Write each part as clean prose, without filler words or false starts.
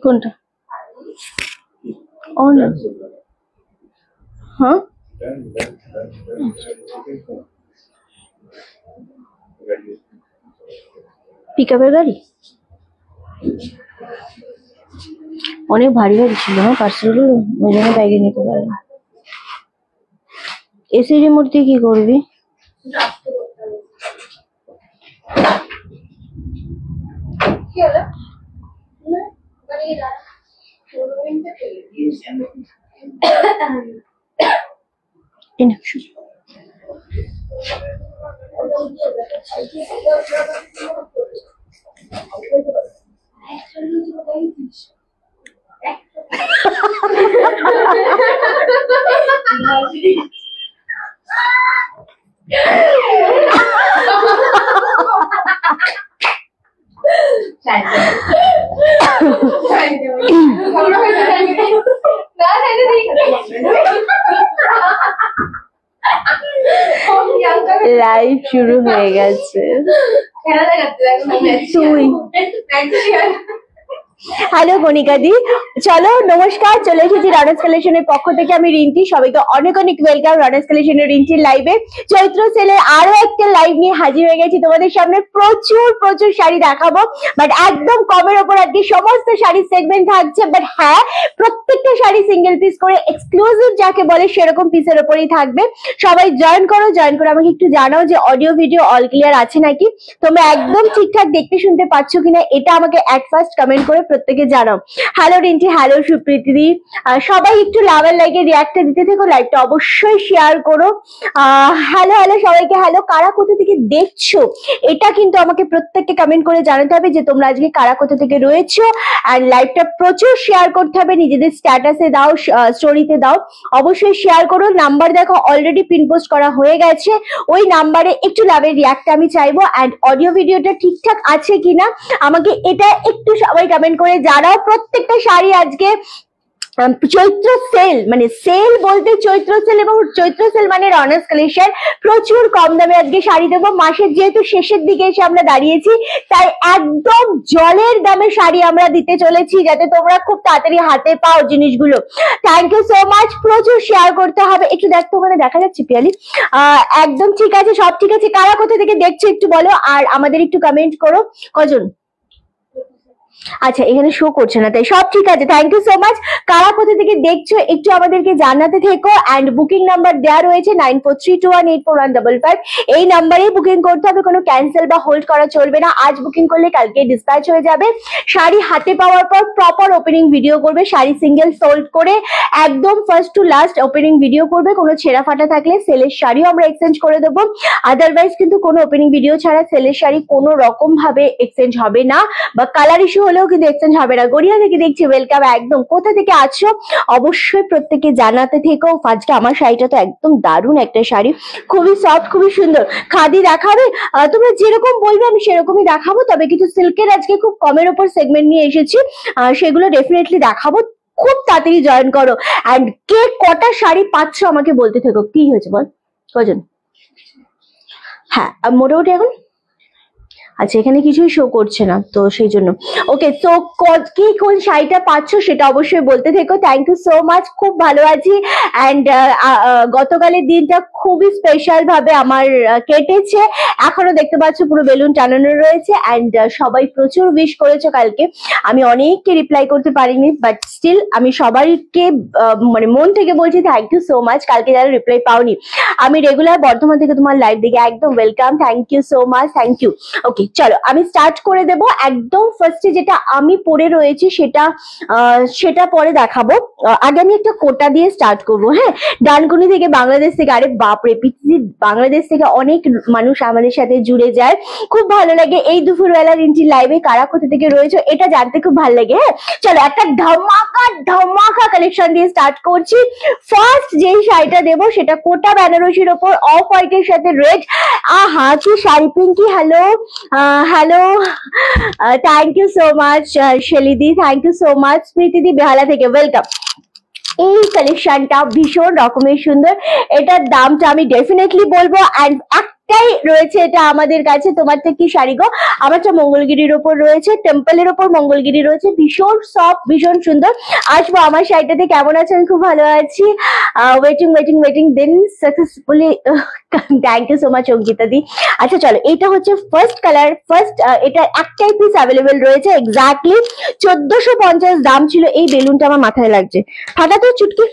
কোনটা? অন। হ্যাঁ পিকআপের গাড়ি অনেক ভারী ভারী ছিল না পার্সেলগুলো, ওই জন্য ব্যাগে নিতে পারলাম। এসি রিমোট দিয়ে কি করবি? লাইভ শুরু হয়ে গেছে। হ্যালো কণিকাদি, চলো নমস্কার, চলে এসেছি রানার্স কালেকশনের পক্ষ থেকে। আমি রিন্টি, সবাইকে অনেক অনেক ওয়েলকাম রানার্স কালেকশনের রিন্টির লাইভে। চৈত্র সেলের আরো একটা লাইভ নিয়ে হাজির হয়ে গেছি তোমাদের সামনে। প্রচুর প্রচুর শাড়ি দেখাবো, বাট একদম কমের ওপর আজকে সমস্ত শাড়ির সেগমেন্ট থাকছে। বাট হ্যাঁ, প্রত্যেকটা শাড়ি সিঙ্গেল পিস করে এক্সক্লুসিভ যাকে বলে সেরকম পিসের ওপরেই থাকবে। সবাই জয়েন করো, জয়েন করে আমাকে একটু জানাও যে অডিও ভিডিও অল ক্লিয়ার আছে নাকি, তোমরা একদম ঠিকঠাক দেখতে শুনতে পাচ্ছ কিনা, এটা আমাকে অ্যাট ফার্স্ট কমেন্ট করে প্রত্যেকে জানাও। হ্যালো রিন্টি, হ্যালো সুপ্রীতি দি, সবাই একটু লাভ আর লাইকে রিঅ্যাক্টটা দিতে থেকো, লাইভটা অবশ্যই শেয়ার করো। হ্যালো হ্যালো সবাইকে হ্যালো। কারা কোথা থেকে দেখছো এটা কিন্তু আমাকে প্রত্যেককে কমেন্ট করে জানাতে হবে যে তোমরা আজকে কারা কোথা থেকে রয়েছো। আর লাইভটা প্রচুর শেয়ার করতে হবে, নিজেদের স্ট্যাটাসে দাও, স্টোরিতে দাও, অবশ্যই শেয়ার করো। নাম্বার দেখো অলরেডি পিন পোস্ট করা হয়ে গেছে, ওই নাম্বারে একটু লাভের রিঅ্যাক্টটা আমি চাইবো। অ্যান্ড অডিও ভিডিওটা ঠিকঠাক আছে কিনা আমাকে এটা একটু সবাই কমেন্ট করে জানাও। প্রত্যেকটা শাড়ি আজকে চৈত্র সেল, মানে সেল বলতে চৈত্র সেল, এবং চৈত্র সেল মানে রানার্স কালেকশন। প্রচুর কম দামে আজকে শাড়ি দেবো। মাসের যেহেতু শেষের দিকে এসে আমরা দাঁড়িয়েছি, তাই একদম জলের দামে শাড়ি আমরা দিতে চলেছি, যাতে তোমরা খুব তাড়াতাড়ি হাতে পাও জিনিসগুলো। Thank you so much. প্রচুর শেয়ার করতে হবে। একটু দেখতো ওখানে দেখা যাচ্ছে পিয়ালি? একদম ঠিক আছে, সব ঠিক আছে। কারা কোথা থেকে দেখছো একটু বলো, আর আমাদের একটু কমেন্ট করো কজন। আচ্ছা, এখানে শো করছে না, তাই সব ঠিক আছে। Thank you so much. কারা কোথা থেকে দেখছো একটু আমাদেরকে জানাতে থেকো। অ্যান্ড বুকিং নাম্বার দেওয়া রয়েছে 9432184155। এই নাম্বারেই বুকিং করতে হবে, কোনো ক্যান্সেল বা হোল্ড করা চলবে না। আজ বুকিং করলে কালকে ডিসপ্যাচ হয়ে যাবে। শাড়ি হাতে পাওয়ার পর প্রপার ওপেনিং ভিডিও করবে, শাড়ি সিঙ্গেল সোল্ড করে একদম first to last opening video করবে। কোনো ছেঁড়া ফাটা থাকলে সেলের শাড়িও আমরা এক্সচেঞ্জ করে দেবো। আদারওয়াইজ কিন্তু কোনো ওপেনিং ভিডিও ছাড়া সেলের শাড়ি কোনো রকম ভাবে এক্সচেঞ্জ হবে না, বা কালার ইস্যু হলেও কিন্তু এক্সচেঞ্জ হবে না। গড়িয়া থেকে দেখছি, ওয়েলকাম। একদম কোথা থেকে আছো অবশ্যই প্রত্যেকে জানাতে থেকো। আজকে আমার শাড়িটা তো একদম দারুণ একটা শাড়ি, খুবই সফট, খুবই সুন্দর। খাদি দেখাবে, তোমরা যেরকম বলবে আমি সেরকমই দেখাবো। তবে কিছু সিল্কের আজকে খুব কমের ওপর সেগমেন্ট নিয়ে এসেছি, সেগুলো ডেফিনেটলি দেখাবো। খুব তাড়াতাড়ি জয়েন করো। অ্যান্ড কে কটা শাড়ি পাচ্ছ আমাকে বলতে থেকো। কি হয়েছে বল, কজন? হ্যাঁ, মোটামুটি এখন আচ্ছা, এখানে কিছুই শো করছে না, তো সেই জন্য। ওকে, তো কি কোন শাড়িটা পাচ্ছ সেটা অবশ্যই বলতে থেকো। Thank you so much. খুব ভালো আছি। অ্যান্ড গতকালের দিনটা খুবই স্পেশাল ভাবে আমার কেটেছে। এখনো দেখতে পাচ্ছ পুরো বেলুন টানানো রয়েছে। অ্যান্ড সবাই প্রচুর উইশ করেছো কালকে। আমি অনেককে রিপ্লাই করতে পারিনি, বাট স্টিল আমি সবাইকে মানে মন থেকে বলছি থ্যাংক ইউ সো মাচ। কালকে যারা রিপ্লাই পাওনি, আমি রেগুলার বর্ধমান থেকে তোমার লাইভ দেখে একদম welcome. Thank you so much, thank you. Okay, চলো আমি স্টার্ট করে দেবো। একদম ফার্স্টে যেটা আমি পরে রয়েছি সেটা পরে দেখাবো। আগে আমি একটা কোটা দিয়ে স্টার্ট করবো। হ্যাঁ, ডানকুনি থেকে, বাংলাদেশ থেকে। আরে বাপরে, পৃথিবীর বাংলাদেশ থেকে অনেক মানুষ আমাদের সাথে জুড়ে যায়, খুব ভালো লাগে। এই দুপুরবেলা রিন্টির লাইভে কারা কোথা থেকে রয়েছে এটা জানতে খুব ভালো লাগে। হ্যাঁ, চলো একটা ধামাকা ধামাকা কালেকশন দিয়ে স্টার্ট করছি। ফার্স্ট যে শাড়িটা দেবো সেটা কোটা বেনারসির ওপর অফ হোয়াইটের সাথে রেড। আহা কি sari Pinki. Hello hello, thank you so much শেলিদি, থ্যাংক ইউ সো মাচ স্মৃতিদি বেহালা থেকে, ওয়েলকাম। এই কালেকশনটা ভীষণ রকমের সুন্দর, এটার দামটা আমি ডেফিনেটলি বলবো। অ্যান্ড একটাই রয়েছে এটা আমাদের কাছে। তোমারটা কি শাড়ি গো? আমারটা মঙ্গলগিরির ওপর রয়েছে, টেম্পলের ওপর মঙ্গলগিরি রয়েছে, ভীষণ সফট, ভীষণ সুন্দর। আসবো আমার শাড়িটাতে, কেমন আছেন? খুব ভালো আছি। Waiting waiting waiting then successfully, thank you so much Ankita di. আচ্ছা চলো, এটা হচ্ছে ফার্স্ট কালার। ফার্স্ট এটা একটাই পিস অ্যাভেলেবেল রয়েছে, এক্স্যাক্টলি 1450 দাম ছিল। এই বেলুনটা আমার মাথায় লাগছে, ফাটাতো চুটকি।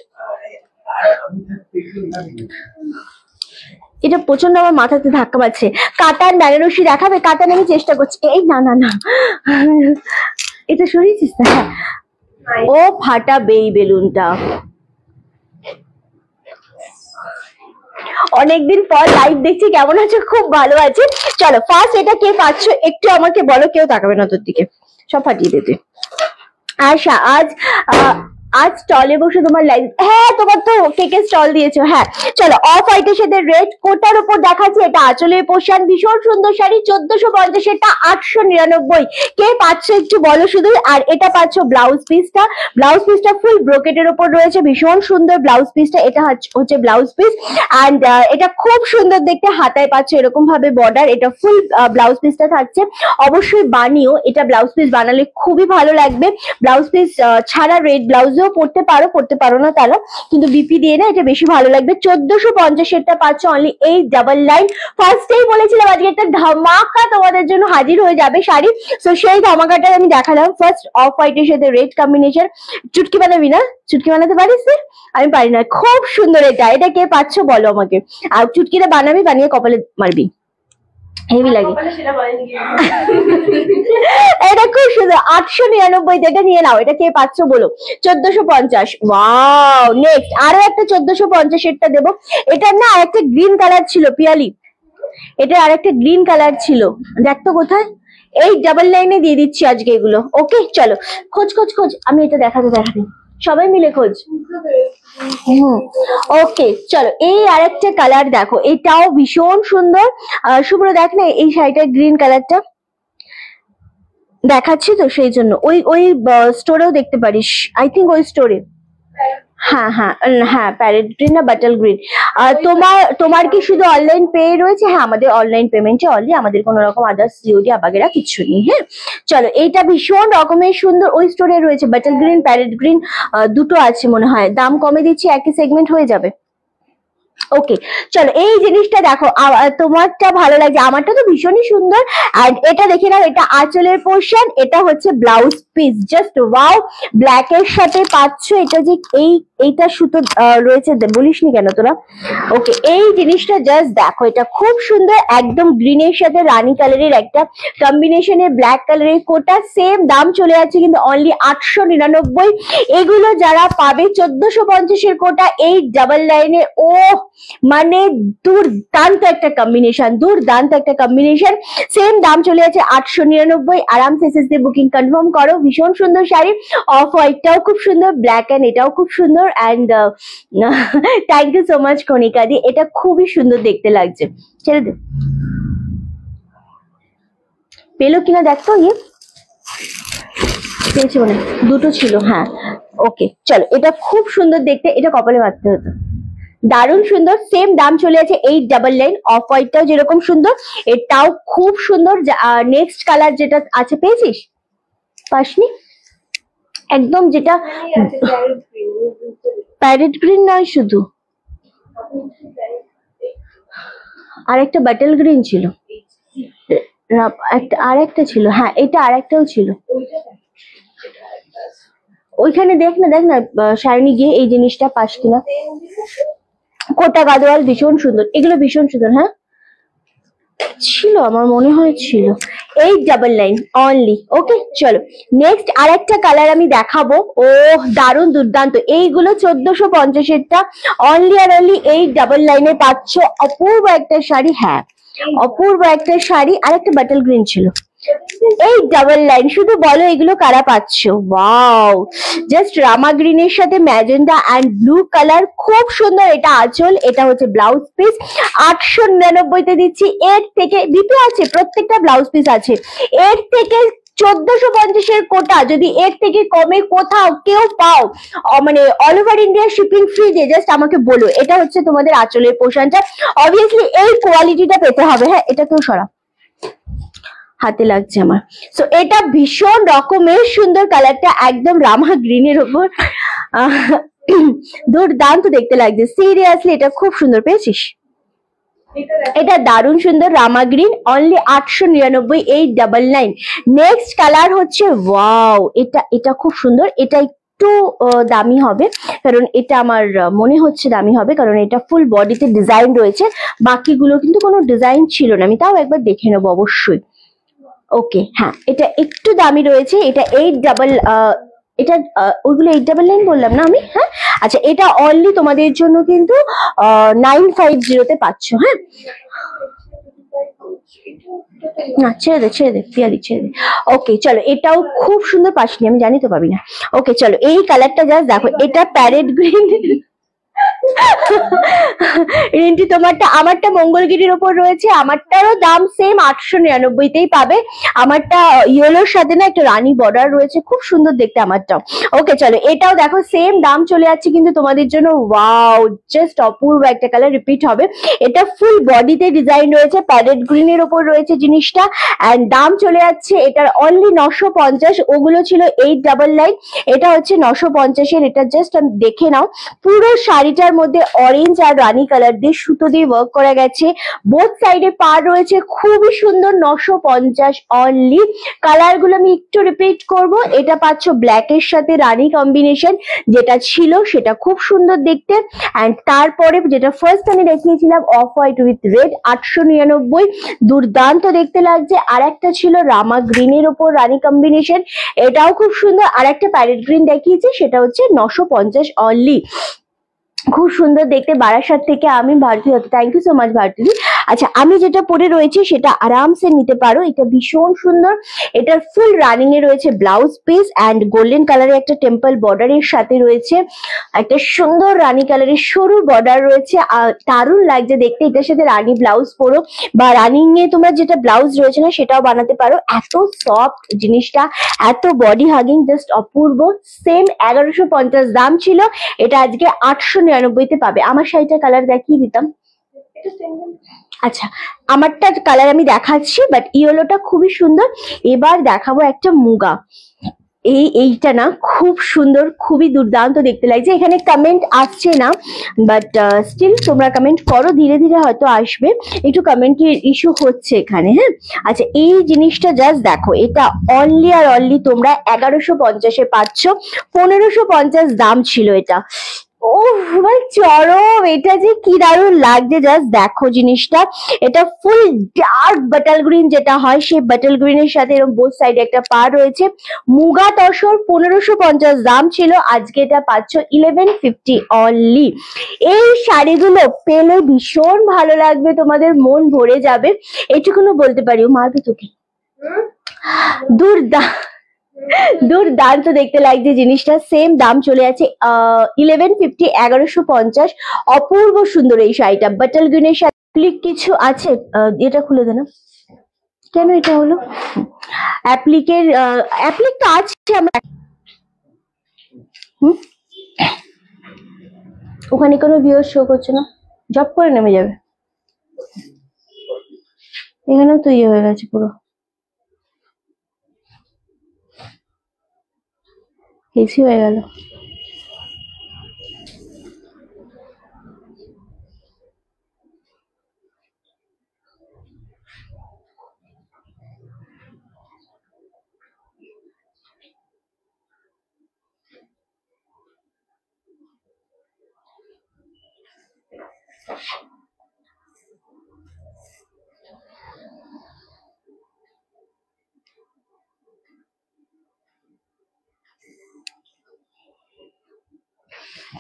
এটা প্রচন্ড আমার মাথাতে ধাক্কা পাচ্ছে। কাতান বেনারসি দেখাবে? কাতান আমি চেষ্টা করছি। এই না না না, এটা সরিয়েছিস না? হ্যাঁ, ও ফাটাবে এই বেলুনটা। অনেকদিন পর লাইভ দেখছি, কেমন আছো? খুব ভালো আছে। চলো ফার্স্ট এটা কে পাচ্ছ একটু আমাকে বলো। কেউ তাকাবে না তোর দিকে, সব ফাটিয়ে দিতে। আশা আজ আজ স্টলে বসে তোমার লাইভ, হ্যাঁ তোমার তো কেকের স্টল দিয়েছো। হ্যাঁ চলো, অফ হোয়াইটের সাথে রেড কোটার উপর দেখাচ্ছি। এটা আঁচলের পোশাক, ভীষণ সুন্দর শাড়ি, 1450, এটা 899। কে পাচ্ছ একটু বলো শুধু। আর এটা পাচ্ছ ব্লাউজ পিসটা। ব্লাউজ পিসটা ফুল ব্রোকেটের উপর রয়েছে, ভীষণ সুন্দর ব্লাউজ পিসটা। এটা হচ্ছে ব্লাউজ পিস, অ্যান্ড এটা খুব সুন্দর দেখতে। হাতায় পাচ্ছ এরকম ভাবে বর্ডার, এটা ফুল ব্লাউজ পিসটা থাকছে। অবশ্যই বানিও, এটা ব্লাউজ পিস বানালে খুবই ভালো লাগবে। ব্লাউজ পিস ছাড়া রেড ব্লাউজও পড়তে পারো না তারা, কিন্তু বিপি দিয়ে না, এটা বেশি ভালো লাগবে। 1450 এরটা পাচ্ছ অনলি এই ডাবল লাইন। ফার্স্টেই বলেছিলাম আজকে একটা ধামাকা তোমাদের জন্য হাজির হয়ে যাবে শাড়ি, তো সেই ধামাকাটা আমি দেখালাম। ফার্স্ট অফ হোয়াইটের সাথে রেড কম্বিনেশন। চুটকি বানাবি না? চুটকি বানাতে পারিস? আমি পারি না। খুব সুন্দর এটা। এটা কে পাচ্ছ বলো আমাকে। আর চুটকিটা বানাবি, বানিয়ে কপালে মারবি, হেভি লাগে। এটা খুব সুন্দর, 899। এটা নিয়ে নাও। এটা কে পাচ্ছ বলো। 1450। ওয়াও, নেক্সট আরো একটা 1450 এরটা দেবো। এটার না আরেকটা গ্রিন কালার ছিল পিয়ালি, এটা আরেকটা গ্রিন কালার ছিল, দেখ তো কোথায়। এই ডাবল লাইনে দিয়ে দিচ্ছি আজকে এগুলো। ওকে চলো, খোঁজ খোঁজ খোঁজ, আমি এটা দেখাতে সবাই মিলে খোঁজ। ওকে চলো, এই আরেকটা কালার দেখো, এটাও ভীষণ সুন্দর। শুভ্র দেখ না এই শাড়িটার গ্রিন কালারটা দেখাচ্ছি তো, সেই জন্য ওই স্টোরেও দেখতে পারিস, আই থিঙ্ক ওই স্টোরে। হ্যাঁ হ্যাঁ হ্যাঁ, প্যারেট গ্রিন না বাটল গ্রিন। তোমার কি শুধু অনলাইন পে রয়েছে? হ্যাঁ, আমাদের অনলাইন পেমেন্টে অনলি, আমাদের কোনো রকম আদার্স সিওডি আবাগেরা কিছু নেই। হ্যাঁ চলো, এইটা ভীষণ রকমের সুন্দর। ওই স্টোরে রয়েছে বাটল গ্রিন, প্যারেট গ্রিন, দুটো আছে মনে হয়। দাম কমে দিচ্ছি, একই সেগমেন্ট হয়ে যাবে। ওকে চলো, এই জিনিসটা দেখো, তোমারটা ভালো লাগছে, আমারটা তো ভীষণই সুন্দর। আর এটা দেখে নাও, এটা আঁচলের পোর্শন, এটা হচ্ছে blouse piece. Just wow, black এর সাথে পাচ্ছ এটা যে এইটা সুতো রয়েছে, বলিসনি কেন তোরা। ওকে, এই জিনিসটা জাস্ট দেখো, এটা খুব সুন্দর। একদম গ্রিনের সাথে রানী কালারের একটা কম্বিনেশনের ব্ল্যাক কালারের কোটা, সেম দাম চলে যাচ্ছে কিন্তু অনলি 899। এগুলো যারা পাবে 1450 এর কোটা এই ডাবল লাইনে, ও মানে দুর্দান্ত একটা কম্বিনেশন, দুর্দান্ত একটা কম্বিনেশন। সেম দাম চলে যাচ্ছে 899। আরামসে এসএসডি বুকিং কনফার্ম করো। ভীষণ সুন্দর শাড়ি, অফ হোয়াইটটাও খুব সুন্দর, ব্ল্যাক এন্ড এটাও খুব সুন্দর। And thank you so much Kanika di, এটা খুবই সুন্দর দেখতে লাগছে। ছেড়ে দে, পেলো কিনা দেখতো। পেয়েছি মনে, দুটো ছিল। হ্যাঁ ওকে চলো, এটা খুব সুন্দর দেখতে, এটা কপালে মারতে হতো। দারুণ সুন্দর, সেম দাম চলে আছে এই ডাবল লাইন। অফ হোয়াইটটাও যেরকম সুন্দর, এটাও খুব সুন্দর। নেক্সট কালার যেটা আছে, পেয়েছিস? পাসনি? একদম যেটা প্যারেট গ্রিন নয় শুধু, আর একটা বাটল গ্রিন ছিল, আর একটা ছিল। হ্যাঁ এটা আর একটাও ছিল, ওইখানে দেখ না শাইনি গিয়ে এই জিনিসটা পাস কিনা। কোটা গাদোয়াল ভীষণ সুন্দর, এগুলো ভীষণ সুন্দর। হ্যাঁ ছিল, আমার মনে হয় ছিল। এই ডাবল লাইন অনলি। ওকে চলো, নেক্সট আর একটা কালার আমি দেখাবো। ও দারুণ দুর্দান্ত, এইগুলো 1450 এরটা অনলি আর অনলি এই ডাবল লাইনে পাচ্ছ। অপূর্ব একটা শাড়ি, হ্যাঁ অপূর্ব একটা শাড়ি। আর একটা বাটল গ্রিন ছিল, 899, শুধু বলো এগুলো কারা পাচ্ছ। ওয়াও, জাস্ট রামা গ্রিনের সাথে ম্যাজেন্ডা অ্যান্ড ব্লু কালার, খুব সুন্দর। এটা আঁচল, এটা হচ্ছে ব্লাউজ পিস। 899 তে দিচ্ছি। এর থেকে বিপি আছে, প্রত্যেকটা ব্লাউজ পিস আছে। এর থেকে 1450 কোটা, যদি এর থেকে কমে কোথাও কেউ পাও, মানে all over India shipping free দিয়ে জাস্ট আমাকে বলো। এটা হচ্ছে তোমাদের আঁচলের পোর্শনটা। অবভিয়াসলি এই কোয়ালিটিটা পেতে হবে। হ্যাঁ, এটা কেউ সরা, হাতে লাগছে আমার। সো এটা ভীষণ রকমের সুন্দর, কালারটা একদম রামা গ্রিনের উপর দুর্দান্ত দেখতে লাগছে। সিরিয়াসলি এটা খুব সুন্দর। পেয়েছিস? এটা দারুণ সুন্দর, রামা গ্রিন, অনলি 899, 899। নেক্সট কালার হচ্ছে ওয়াও, এটা খুব সুন্দর। এটা একটু দামি হবে, কারণ এটা আমার মনে হচ্ছে দামি হবে, কারণ এটা ফুল বডিতে ডিজাইন রয়েছে। বাকিগুলো কিন্তু কোনো ডিজাইন ছিল না, আমি তাও একবার দেখে নেবো অবশ্যই। ওকে, হ্যাঁ, এটা একটু দামি রয়েছে। এটা এটা ওইগুলো 899 বললাম না আমি? হ্যাঁ, আচ্ছা, এটা অনলি তোমাদের জন্য কিন্তু 950 তে পাচ্ছ। হ্যাঁ, না, ছেড়ে দে পিয়ালি, ছেড়ে দে। ওকে, চলো, এটাও খুব সুন্দর। পাসনি, আমি জানি তো পাবি না। ওকে, চলো, এই কালারটা জাস্ট দেখো, এটা প্যারেট গ্রিন। রিন্টি, তোমারটা আমারটা মঙ্গলগিরির ওপর রয়েছে, আমারটারও দাম সেম 899 পাবে। আমারটা ইয়েলোর সাথে না একটা রানী বর্ডার রয়েছে, খুব সুন্দর দেখতে আমারটাও। ওকে, চলো, এটাও দেখো সেম দাম চলে যাচ্ছে কিন্তু তোমাদের জন্য। ওয়াও, জাস্ট অপূর্ব একটা কালার, রিপিট হবে। এটা ফুল বডিতে ডিজাইন রয়েছে, প্যারেট গ্রিনের ওপর রয়েছে জিনিসটা, এন্ড দাম চলে যাচ্ছে এটার অনলি 950। ওগুলো ছিল 899, এটা হচ্ছে 950 এর। এটা জাস্ট দেখে নাও, পুরো শাড়িটার মধ্যে অরেঞ্জ আর রানী কালার দিয়ে সুতো দিয়ে ওয়ার্ক করা গেছে। বোথ সাইডে পার রয়েছে, খুবই সুন্দর। 950 অনলি। কালার গুলো আমি একটু রিপিট করব। এটা পাচ্ছ ব্ল্যাক এর সাথে রানী কম্বিনেশন, যেটা ছিল সেটা খুব সুন্দর দেখতে। এন্ড তারপরে যেটা ফার্স্ট আমি দেখিয়েছিলাম অফ হোয়াইট উইথ রেড, 899, দুর্দান্ত দেখতে লাগছে। আর একটা ছিল রামা গ্রিনের ওপর রানী কম্বিনেশন, এটাও খুব সুন্দর। আর একটা প্যারেট গ্রিন দেখিয়েছি, সেটা হচ্ছে 950 অনলি। খুব সুন্দর দেখতে। বারাসাত থেকে আমি Bharati, thank you so much Bharati. আচ্ছা, আমি যেটা পরে রয়েছে সেটা আরামসে নিতে পারো। এটা ভীষণ সুন্দর। এটার ফুল রানিং এ রয়েছে ব্লাউজ পিস অ্যান্ড গোল্ডেন কালারের একটা টেম্পল বর্ডারের সাথে রয়েছে একটা সুন্দর রানী কালারের সরু বর্ডার রয়েছে। দারুণ লাগছে দেখতে। এটার সাথে রানী ব্লাউজ পরো, বা রানিং এ তোমার যেটা ব্লাউজ রয়েছে না সেটাও বানাতে পারো। এত সফট জিনিসটা, এত বডি হাগিং, জাস্ট অপূর্ব। সেম 1150 দাম ছিল, এটা আজকে 899 তে পাবে। আমার শাড়িটার কালার দেখিয়ে দিতাম। আচ্ছা, আমারটা কালার আমি দেখাচ্ছি, বাট ইয়েলোটা খুবই সুন্দর। এবার দেখাবো একটা মুগা। এইটা না খুব সুন্দর, খুবই দুর্দান্ত দেখতে লাগছে। এখানে কমেন্ট আসছে না, বাট স্টিল তোমরা কমেন্ট করো, ধীরে ধীরে হয়তো আসবে। একটু কমেন্টের ইস্যু হচ্ছে এখানে। হ্যাঁ, আচ্ছা, এই জিনিসটা জাস্ট দেখো, এটা অনলি আর অনলি তোমরা 1150 পাচ্ছ। 1550 দাম ছিল এটা। ও ভাই চরম, এটা যে কি দারুণ লাগছে, জাস্ট দেখো জিনিসটা। এটা ফুল ডার্ক বাটাল গ্রিন যেটা হয়, সেই বাটাল গ্রিনের সাথে এরকম বোথ সাইডে একটা পার রয়েছে। মুগা তসর, 1550 দাম ছিল, আজকে এটা পাচ্ছ 1150 অনলি। এই শাড়িগুলো পেলে ভীষণ ভালো লাগবে, তোমাদের মন ভরে যাবে, এটুকুনো বলতে পারি। ও মারবে তোকে। দুর্দান্ত দেখতে লাগছে জিনিসটা। সেম দাম চলে আছে 1150, 1150। অপূর্ব সুন্দর এই শাড়িটা, বাটাল গ্রিনের সাথে কিছু আছে। এটা খুলে দে না, কেন এটা হলো? অ্যাপ্লিকটা আছে আমার। ওখানে কোনো ভিউ শো করছে না, জব করে নেমে যাবে। এখানেও তো ইয়ে হয়ে গেছে পুরো, এসি হয়ে গেল।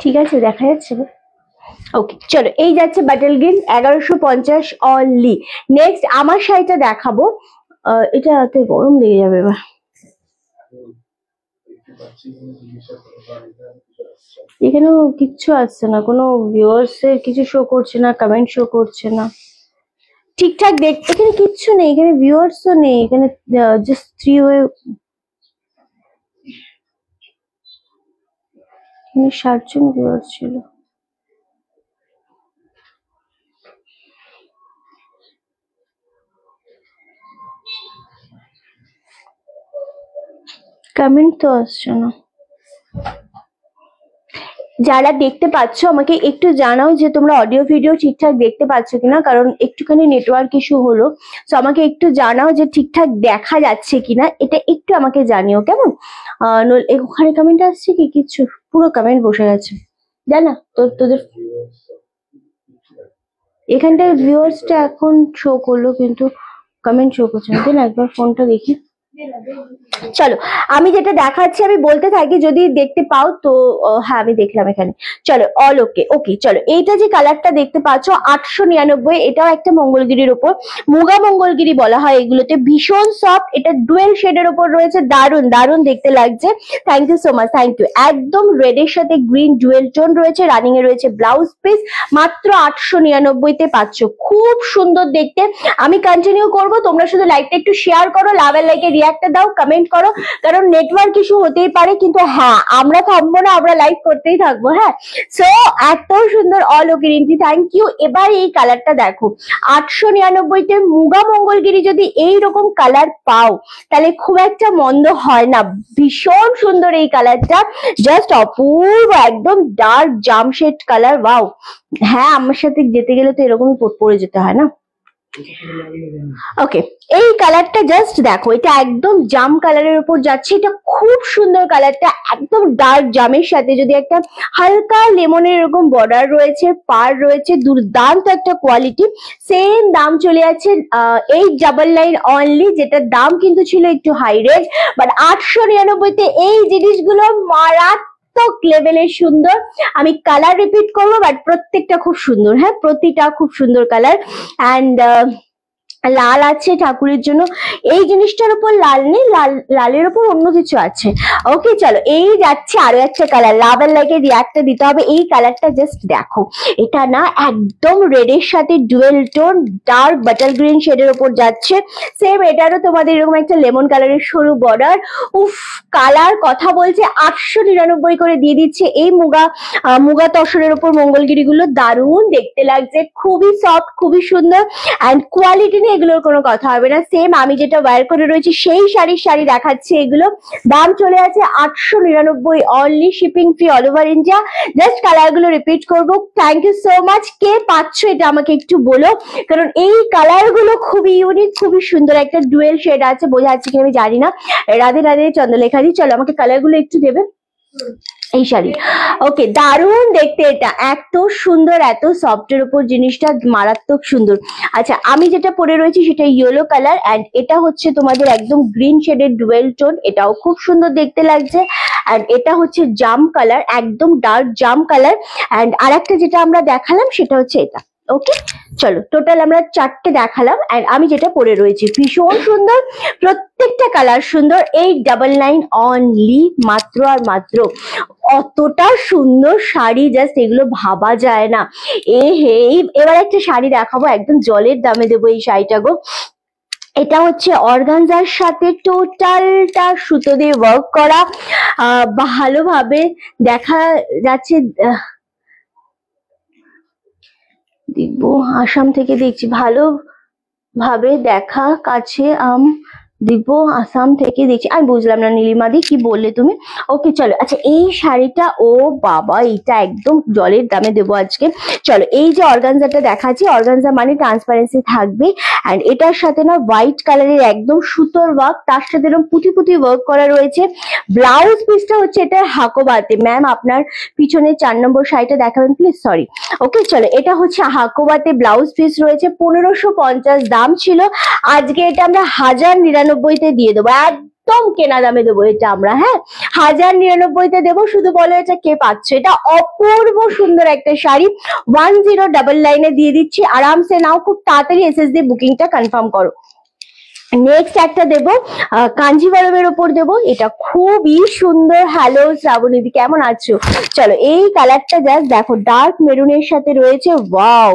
ঠিক আছে, দেখা যাচ্ছে। ওকে, চলো, এই যাচ্ছে বাটাল গ্রিন, 1150 অনলি। নেক্সট আমার শাড়িটা দেখাবো। এটাতে গরম লেগে যাবে এবার। এখানেও কিচ্ছু আসছে না, কোনো ভিউয়ার্স এর কিছু শো করছে না, কমেন্ট শো করছে না ঠিকঠাক। এখানে কিচ্ছু নেই, এখানে ভিউয়ার্সও নেই, এখানে জাস্ট 3 হয়ে 60 জন ভিউয়ার্স ছিল। কমেন্ট তো আসছে না। যারা দেখতে পাচ্ছ আমাকে একটু জানাও যে তোমরা অডিও ভিডিও ঠিকঠাক দেখতে পাচ্ছ কিনা, কারণ একটুখানি নেটওয়ার্ক ইস্যু হলো। তো আমাকে একটু জানাও যে ঠিকঠাক দেখা যাচ্ছে কিনা, এটা একটু আমাকে জানিও কেমন। ওখানে কমেন্ট আসছে কি? কিছু পুরো কমেন্ট বসে গেছে, জানা তোদের এখানটায় ভিউয়ার্সটা এখন শো করলো কিন্তু কমেন্ট শো করছে না। দেন একবার ফোনটা দেখি। চলো আমি যেটা দেখাচ্ছি আমি বলতে থাকি, যদি দেখতে পাও তো। হ্যাঁ আমি দেখলাম এখানে। চলো অল ওকে ওকে। চলো এইটা যে কালারটা দেখতে পাচ্ছ 899, এটাও একটা মঙ্গলগিরির উপর, মুগা মঙ্গলগিরি বলা হয় এগুলোতে। ভীষণ সফট, এটা ডুয়েল শেডের উপর রয়েছে, দারুন দারুন দেখতে লাগছে। Thank you so much, thank you. একদম রেডের সাথে গ্রিন ডুয়েল টোন রয়েছে, রানিং এ রয়েছে ব্লাউজ পিস, মাত্র 899 পাচ্ছ। খুব সুন্দর দেখতে। আমি কন্টিনিউ করব, তোমরা শুধু লাইভটা একটু শেয়ার করো, লাভ এন্ড লাইকে রিঅ্যাক্টটা দাও, কমেন্ট করো, কারণ নেটওয়ার্ক ইস্যু হতেই পারে, কিন্তু হ্যাঁ আমরা থামবো না, আমরা লাইভ করতেই থাকবো। হ্যাঁ সো এত সুন্দর all okay Rinti, thank you. এবার এই কালারটা দেখো, 899-তে মুগা মঙ্গলগিরি যদি এইরকম কালার পাও তাহলে খুব একটা মন্দ হয় না। ভীষণ সুন্দর এই কালারটা, জাস্ট অপূর্ব, একদম ডার্ক জামশেড কালার। ওয়াও, হ্যাঁ আমার সাথে যেতে গেলে তো এরকমই পরে যেতে হয় না। ওকে, এই কালারটা জাস্ট দেখো, এটা একদম জাম কালারের উপর যাচ্ছে, এটা খুব সুন্দর কালারটা, একদম ডার্ক জামের সাথে যদি একটা হালকা লেমনের এরকম বর্ডার রয়েছে, পার রয়েছে, দুর্দান্ত একটা কোয়ালিটি। সেম দাম চলে যাচ্ছে 899 অনলি, যেটার দাম কিন্তু ছিল একটু হাই রেঞ্জ, বাট 899-তে এই জিনিসগুলো মারাত্মক লেভেলের সুন্দর। আমি কালার রিপিট করবো, বাট প্রত্যেকটা খুব সুন্দর। হ্যাঁ প্রতিটা খুব সুন্দর কালার। অ্যান্ড লাল আছে ঠাকুরের জন্য, এই জিনিসটার উপর লাল নেই, লালের উপর অন্য কিছু আছে। ওকে চলো এই যাচ্ছে আরো একটা কালার, লাভ এন্ড লাইকে রিঅ্যাক্টটা দিতে হবে। এই কালারটা জাস্ট দেখো, এটা না একদম রেডের সাথে dual tone dark butter green শেডের উপর যাচ্ছে। সেম এটারও তোমাদের এরকম একটা লেমন কালারের সরু বর্ডার। উফ, কালার কথা বলছে 899 করে দিয়ে দিচ্ছে এই মুগা তসরের উপর মঙ্গলগিরি গুলো। দারুণ দেখতে লাগছে, খুবই সফট, খুবই সুন্দর, অ্যান্ড কোয়ালিটি নিয়ে এগুলোর কোনো কথা হবে না। সেম আমি যেটা ওয়্যার করে রয়েছি সেই শাড়ি দেখাচ্ছি। এগুলো দাম চলে আছে 899 only, shipping free all over India. Just colour গুলো রিপিট করবো। Thank you so much. কে পাচ্ছ এটা আমাকে একটু বলো, কারণ এই কালার গুলো খুবই ইউনিক, খুবই সুন্দর। একটা ডুয়েল শেড আছে, বোঝা যাচ্ছে কি আমি জানি না। রাধে রাধে চন্দ্রলেখাজি, চলো আমাকে কালার গুলো একটু দেবে এই শাড়ি। ওকে, দারুণ দেখতে, এটা এত সুন্দর, এত সফটের উপর জিনিসটা মারাত্মক সুন্দর। আচ্ছা আমি যেটা পরে রয়েছি সেটা ইয়েলো কালার, অ্যান্ড এটা হচ্ছে তোমাদের একদম গ্রিন শেডের ডুয়েল টোন, এটাও খুব সুন্দর দেখতে লাগছে। অ্যান্ড এটা হচ্ছে জাম কালার, একদম ডার্ক জাম কালার। অ্যান্ড আর একটা যেটা আমরা দেখালাম সেটা হচ্ছে এটা। ওকে চলো টোটাল আমরা 4টে দেখালাম, অ্যান্ড আমি যেটা পরে রয়েছি ভীষণ সুন্দর, প্রত্যেকটা কালার সুন্দর। 899 অনলি, মাত্র আর মাত্র। অতটা সুন্দর শাড়ি, জাস্ট এগুলো ভাবা যায় না। এবার একটা শাড়ি দেখাবো, একদম জলের দামে দেবো এই শাড়িটা গো। এটা হচ্ছে অর্গানজার সাথে টোটালটা সুতো দিয়ে ওয়ার্ক করা, ভালোভাবে দেখা যাচ্ছে। দেখবো, আসাম থেকে দেখছি, ভালোভাবে দেখা কাছে দেখবো, আসাম থেকে দেখছি। আমি বুঝলাম না নীলিমাদি কি বললে তুমি। ওকে চলো, আচ্ছা এই শাড়িটা, ও বাবা এটা একদম জলের দামে দেবো আজকে। চলো এই যে অর্গানজাটা দেখাচ্ছি, অর্গানজা মানে ট্রান্সপারেন্সি থাকবে, অ্যান্ড এটার সাথে না হোয়াইট কালারের একদম সুতোর ওয়ার্ক, তার সাথে এরকম পুঁতি ওয়ার্ক করা রয়েছে। ব্লাউজ পিসটা হচ্ছে এটা হাকোবাতে। ম্যাম আপনার পিছনে 4 নম্বর শাড়িটা দেখাবেন প্লিজ, সরি। ওকে চলো, এটা হচ্ছে হাকোবাতে ব্লাউজ পিস রয়েছে, 1550 দাম ছিল, আজকে এটা আমরা 1099-তে দিয়ে দেবো, একদম কেনা দামে দেবো এটা আমরা। হ্যাঁ 1099-তে দেবো, শুধু বলো এটা কে পাচ্ছ। এটা অপূর্ব সুন্দর একটা শাড়ি, 1099-এ দিয়ে দিচ্ছি। আরামসে নাও, খুব তাড়াতাড়ি এসএসডি বুকিংটা কনফার্ম করো। নেক্সট একটা দেবো কাঞ্জিভারমের ওপর দেবো, এটা খুবই সুন্দর। হ্যালো শ্রাবণীদি, কেমন আছো? চলো এই কালারটা জাস্ট দেখো, ডার্ক মেরুনের সাথে রয়েছে, ওয়াও,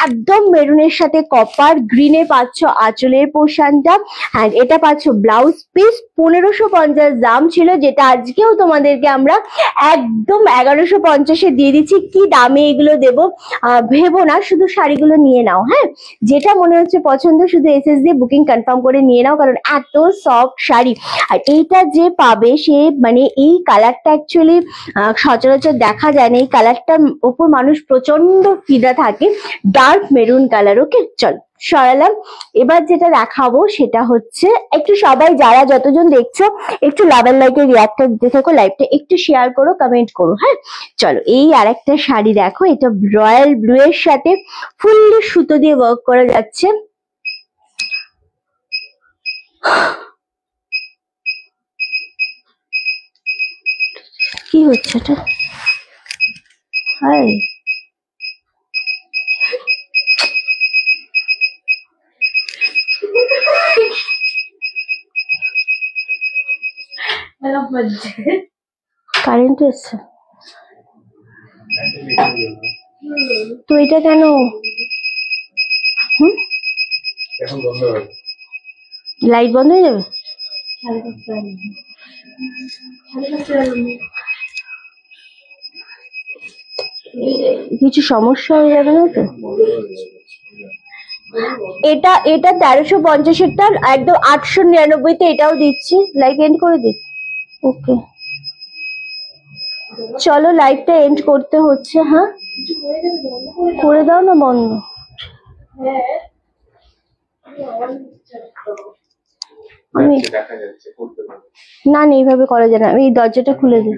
একদম মেরুনের সাথে কপার গ্রিনে পাচ্ছ আঁচলের পোর্শনটা, অ্যান্ড এটা পাচ্ছ ব্লাউজ পিস। 1550 দাম ছিল, যেটা আজকেও তোমাদেরকে আমরা একদম 1150-এ দিয়ে দিচ্ছি। কি দামে এগুলো দেবো ভেবো না, শুধু শাড়িগুলো নিয়ে নাও। হ্যাঁ, যেটা মনে হচ্ছে পছন্দ শুধু এসএস দিয়ে বুকিং কনফার্ম করে নিয়ে নাও, কারণ এত সফট শাড়ি। আর এইটা যে পাবে সে মানে এই কালারটা অ্যাকচুয়ালি সচরাচর দেখা যায় না, এই কালারটার উপর মানুষ প্রচন্ড ফিদা থাকে, ডার্ক মেরুন কালার। ওকে চল সরালাম। এবার যেটা দেখাবো সেটা হচ্ছে, একটু সবাই যারা যতজন দেখছো একটু লাভ এন্ড লাইকের রিয়াক্টটা দিতে থাকো, লাইভটা একটু শেয়ার করো, কমেন্ট করো। হ্যাঁ চলো, এই আরেকটা শাড়ি দেখো, এটা রয়্যাল ব্লু এর সাথে ফুললি সুতো দিয়ে ওয়ার্ক করা যাচ্ছে। কি হচ্ছে এটা? হাই, কারেন্ট এসছে তো, এটা কেন? লাইট বন্ধ হয়ে যাবে? কিছু সমস্যা হয়ে যাবে না তো? এটা 1350-এরটা একদম 899-তে এটাও দিচ্ছি। লাইভ এন্ড করে দিই। ওকে চলো, লাইভটা এন্ড করতে হচ্ছে। হ্যাঁ করে দাও না বন্ধ। আমি না না, এইভাবে করা যায় না। আমি এই দরজাটা খুলে দিই।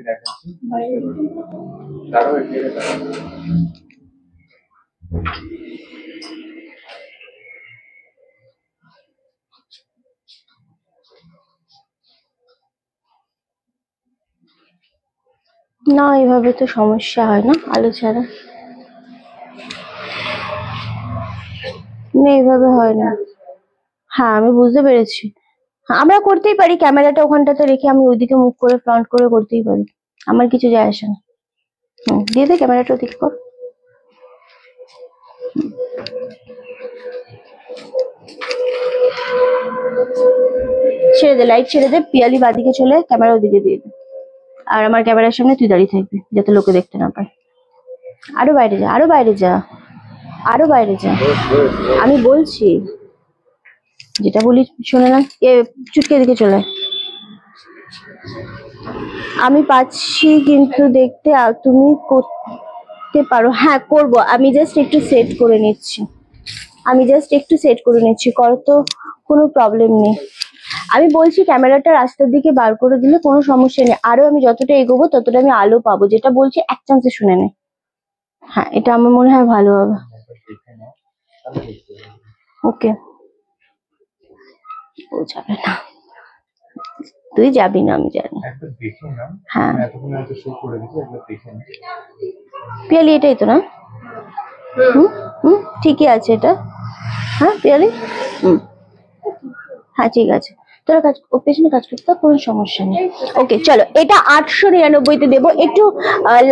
না এইভাবে তো সমস্যা হয় না আলো ছাড়া, না এইভাবে হয় না। হ্যাঁ আমি বুঝতে পেরেছি, আমরা করতেই পারি, ক্যামেরাটা ওখানটাতে রেখে আমি ওইদিকে মুখ করে ফ্রন্ট করে করতেই পারি, আমার কিছু যায় আসে না। দিয়ে দে ক্যামেরাটা ওদিকে কর। ছেড়ে দে, লাইট ছেড়ে দে, পিয়ালি বাদিকে চলে, ক্যামেরা ওদিকে দিয়ে দে, আর আমার ক্যামেরার সামনে তুই দাঁড়িয়ে থাকবি যাতে লোকে দেখতে না পায়। আরো বাইরে যা, আরো বাইরে যা, আরো বাইরে যা, আমি বলছি, যেটা বলি শোনে না। চুটকে দিকে চলে, আমি পাচ্ছি কিন্তু দেখতে, তুমি করতে পারো। হ্যাঁ করবো, আমি জাস্ট একটু সেট করে নিচ্ছি, কর তো, কোনো প্রবলেম নেই। আমি বলছি ক্যামেরাটা রাস্তার দিকে বার করে দিলে কোনো সমস্যা নেই, আরো আমি যতটা এগোবো ততটা আমি আলো পাবো। যেটা বলছি এক চান্সে শুনে নে। হ্যাঁ এটা আমার মনে হয় ভালো হবে। ওকে ও যাবে না, তুই যাবি না আমি জানি। হ্যাঁ পিয়ালি এটাই তো না? ঠিকই আছে এটা। হ্যাঁ পিয়ালি হ্যাঁ ঠিক আছে, তোরা কাজ ও পেছনে কাজ করতে কোনো সমস্যা নেই। ওকে চলো, এটা 899-তে দেবো। একটু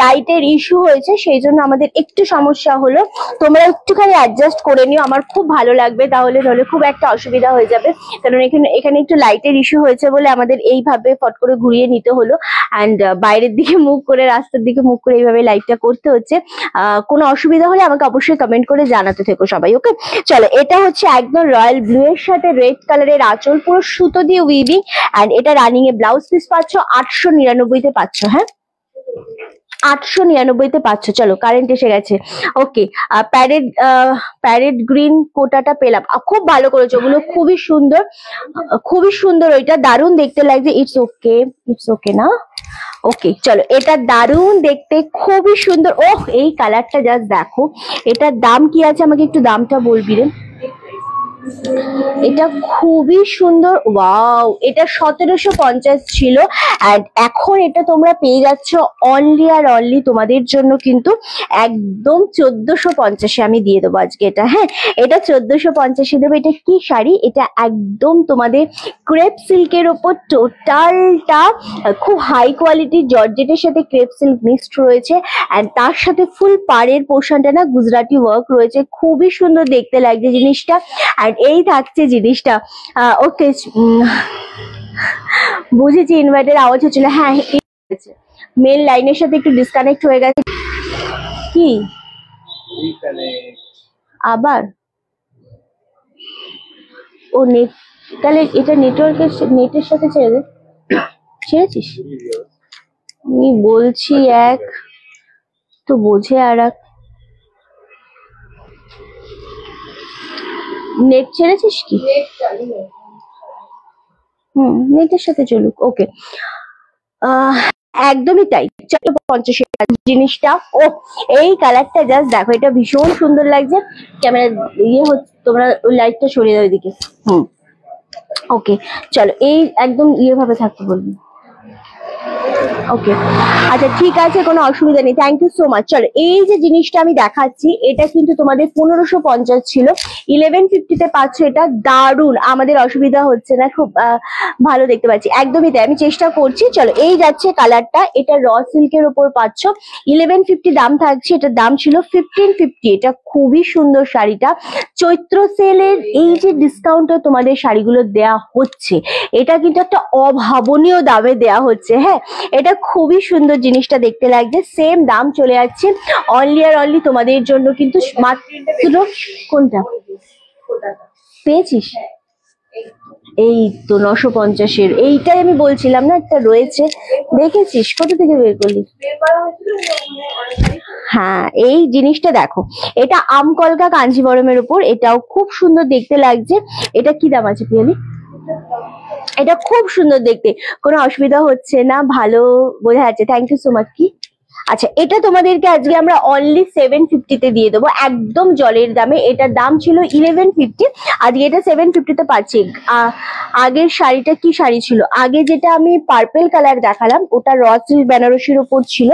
লাইটের ইস্যু হয়েছে, সেই জন্য আমাদের একটু সমস্যা হলো, তোমরা একটুখানি অ্যাডজাস্ট করে নিও, আমার খুব ভালো লাগবে। তাহলে খুব একটা অসুবিধা হয়ে যাবে, কারণ এখানে একটু লাইটের ইস্যু হয়েছে বলে আমাদের এইভাবে ফট করে ঘুরিয়ে নিতে হলো, অ্যান্ড বাইরের দিকে মুখ করে, রাস্তার দিকে মুখ করে এইভাবে লাইভটা করতে হচ্ছে। কোনো অসুবিধা হলে আমাকে অবশ্যই কমেন্ট করে জানাতে থেকো সবাই। ওকে চলো, এটা হচ্ছে একদম রয়্যাল ব্লু এর সাথে রেড কালারের আঁচল, পুরো সুতো দিয়ে উইভিং, এন্ড এটা রানিং এ ব্লাউজ পিস পাচ্ছ 899-তে পাচ্ছ। হ্যাঁ 899-তে পাচ্ছ। চলো কারেন্ট এসে গেছে। ওকে প্যারেড গ্রিন কোটাটা পেলাম, খুব ভালো করেছো, ওগুলো খুবই সুন্দর, খুবই সুন্দর, ওইটা দারুণ দেখতে লাগছে। ইটস ওকে না? ওকে চলো, এটা দারুণ দেখতে, খুবই সুন্দর। ওহ এই কালারটা জাস্ট দেখো, এটার দাম কি আছে আমাকে একটু দামটা বলবি রে? এটা খুবই সুন্দর, ওয়াও। এটা 1750 ছিল, এন্ড এখন এটা তোমরা পেয়ে যাচ্ছ অনলি আর অনলি তোমাদের জন্য কিন্তু একদম 1450-এ আমি দিয়ে দেবো আজকে এটা। হ্যাঁ, এটা 1450-এ দেবো। এটা কি শাড়ি? এটা একদম তোমাদের ক্রেপ সিল্কের ওপর টোটালটা খুব হাই কোয়ালিটির জর্জেটের সাথে ক্রেপ সিল্ক মিক্সড রয়েছে, এন্ড তার সাথে ফুল পাড়ের পোর্শনটা না গুজরাটি ওয়ার্ক রয়েছে। খুবই সুন্দর দেখতে লাগছে জিনিসটা। আর এই থাকছে জিনিসটা। ওকে, বুঝেছি, ইনভার্টার আওয়াজ হচ্ছিল। হ্যাঁ, মেন লাইনের সাথে একটু ডিসকানেক্ট হয়ে গেছে। কি আবার? ও নেট, তাহলে এটা নেটের সাথে ছেড়ে দে। ছেড়েছিস? আমি বলছি এক, তো বোঝে আর এক। নেট ছেড়েছিস কি? নেটের সাথে চলুক। ওকে, একদমই তাই। 50 জিনিসটা। ও, এই কালারটা জাস্ট দেখো, এটা ভীষণ সুন্দর লাগছে। ক্যামেরা ইয়ে হচ্ছে, তোমরা ওই লাইটটা সরিয়ে দাও এদিকে। ওকে, চলো, এই একদম ইয়ে ভাবে থাকতে বলবি। ওকে, আচ্ছা ঠিক আছে, কোনো অসুবিধা নেই। Thank you so much. চলো, এই যে জিনিসটা আমি দেখাচ্ছি এটা কিন্তু তোমাদের 1550 ছিল, 1150-তে পাচ্ছ। এটা দারুণ, আমাদের অসুবিধা হচ্ছে না, খুব ভালো দেখতে পাচ্ছি। একদমই তাই, আমি চেষ্টা করছি। চলো, এই যাচ্ছে কালারটা। এটা র সিল্কের উপর পাচ্ছ, 1150 দাম থাকছে। এটার দাম ছিল 1550। এটা খুবই সুন্দর শাড়িটা। চৈত্র সেলের এই যে ডিসকাউন্টে তোমাদের শাড়িগুলো দেয়া হচ্ছে, এটা কিন্তু একটা অভাবনীয় দামে দেয়া হচ্ছে। হ্যাঁ, এটা খুবই সুন্দর জিনিসটা দেখতে লাগছে। সেম দাম চলে যাচ্ছে অনলি আর অনলি তোমাদের জন্য কিন্তু মাত্র। কোনটা পেয়েছিস? এই তো 950-এর, এইটাই আমি বলছিলাম না, একটা রয়েছে, দেখেছিস? কোথা থেকে বের করলি? হ্যাঁ, এই জিনিসটা দেখো, এটা আমকলকা কাঞ্জিবরমের উপর, এটাও খুব সুন্দর দেখতে লাগছে। এটা কি দাম আছে পিয়ালি? এটা খুব সুন্দর দেখতে, কোনো অসুবিধা হচ্ছে না, ভালো বোঝা যাচ্ছে। Thank you so much. কি আচ্ছা, এটা তোমাদেরকে আজকে আমরা অনলি 750-তে দিয়ে দেবো, একদম জলের দামে। এটার দাম ছিল 1150, আজকে এটা 750-তে পাচ্ছি। আগের শাড়িটা কি শাড়ি ছিল? আগে যেটা আমি পার্পেল কালার দেখালাম ওটা র সিল্ক বেনারসির উপর ছিল,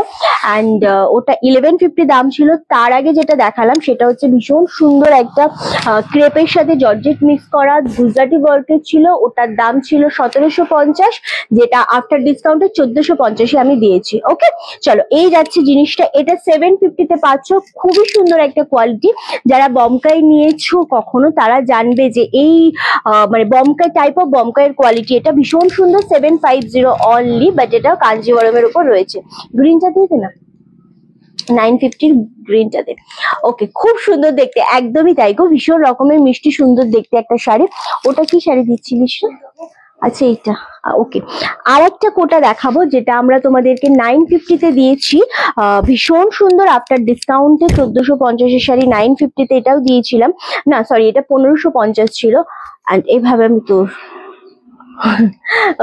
অ্যান্ড ওটা 1150 দাম ছিল। তার আগে যেটা দেখালাম সেটা হচ্ছে ভীষণ সুন্দর একটা ক্রেপের সাথে জর্জেট মিক্স করা গুজরাটি ওয়ার্কের ছিল, ওটার দাম ছিল 1750, যেটা আফটার ডিসকাউন্টে 1450-এ আমি দিয়েছি। ওকে, চলো, এই যাচ্ছে জিনিসটা। এটা 750-তে পাচ্ছ, খুবই সুন্দর একটা কোয়ালিটি। যারা বমকাই নিয়েছো কখনো তারা জানবে যে এই মানে বমকাই টাইপ অফ বমকাইয়ের কোয়ালিটি। এটা ভীষণ সুন্দর, 750 অনলি, বাট এটা কাঞ্জিবরমের উপর রয়েছে। গ্রিনটা দিয়ে দে না, 950 গ্রিনটাতে। ওকে, খুব সুন্দর দেখতে, একদমই তাই গো, ভীষণ রকমের মিষ্টি সুন্দর দেখতে একটা শাড়ি। ওটা কি শাড়ি দিচ্ছিলিস? আচ্ছা, এইটা। ওকে, আর একটা কোটা দেখাবো যেটা আমরা তোমাদেরকে 950-তে দিয়েছি, ভীষণ সুন্দর। আফটার ডিসকাউন্টে 1450-এর শাড়ি 950-তে এটাও দিয়েছিলাম। না সরি, এটা 1550 ছিল। এন্ড এভাবে আমি তোর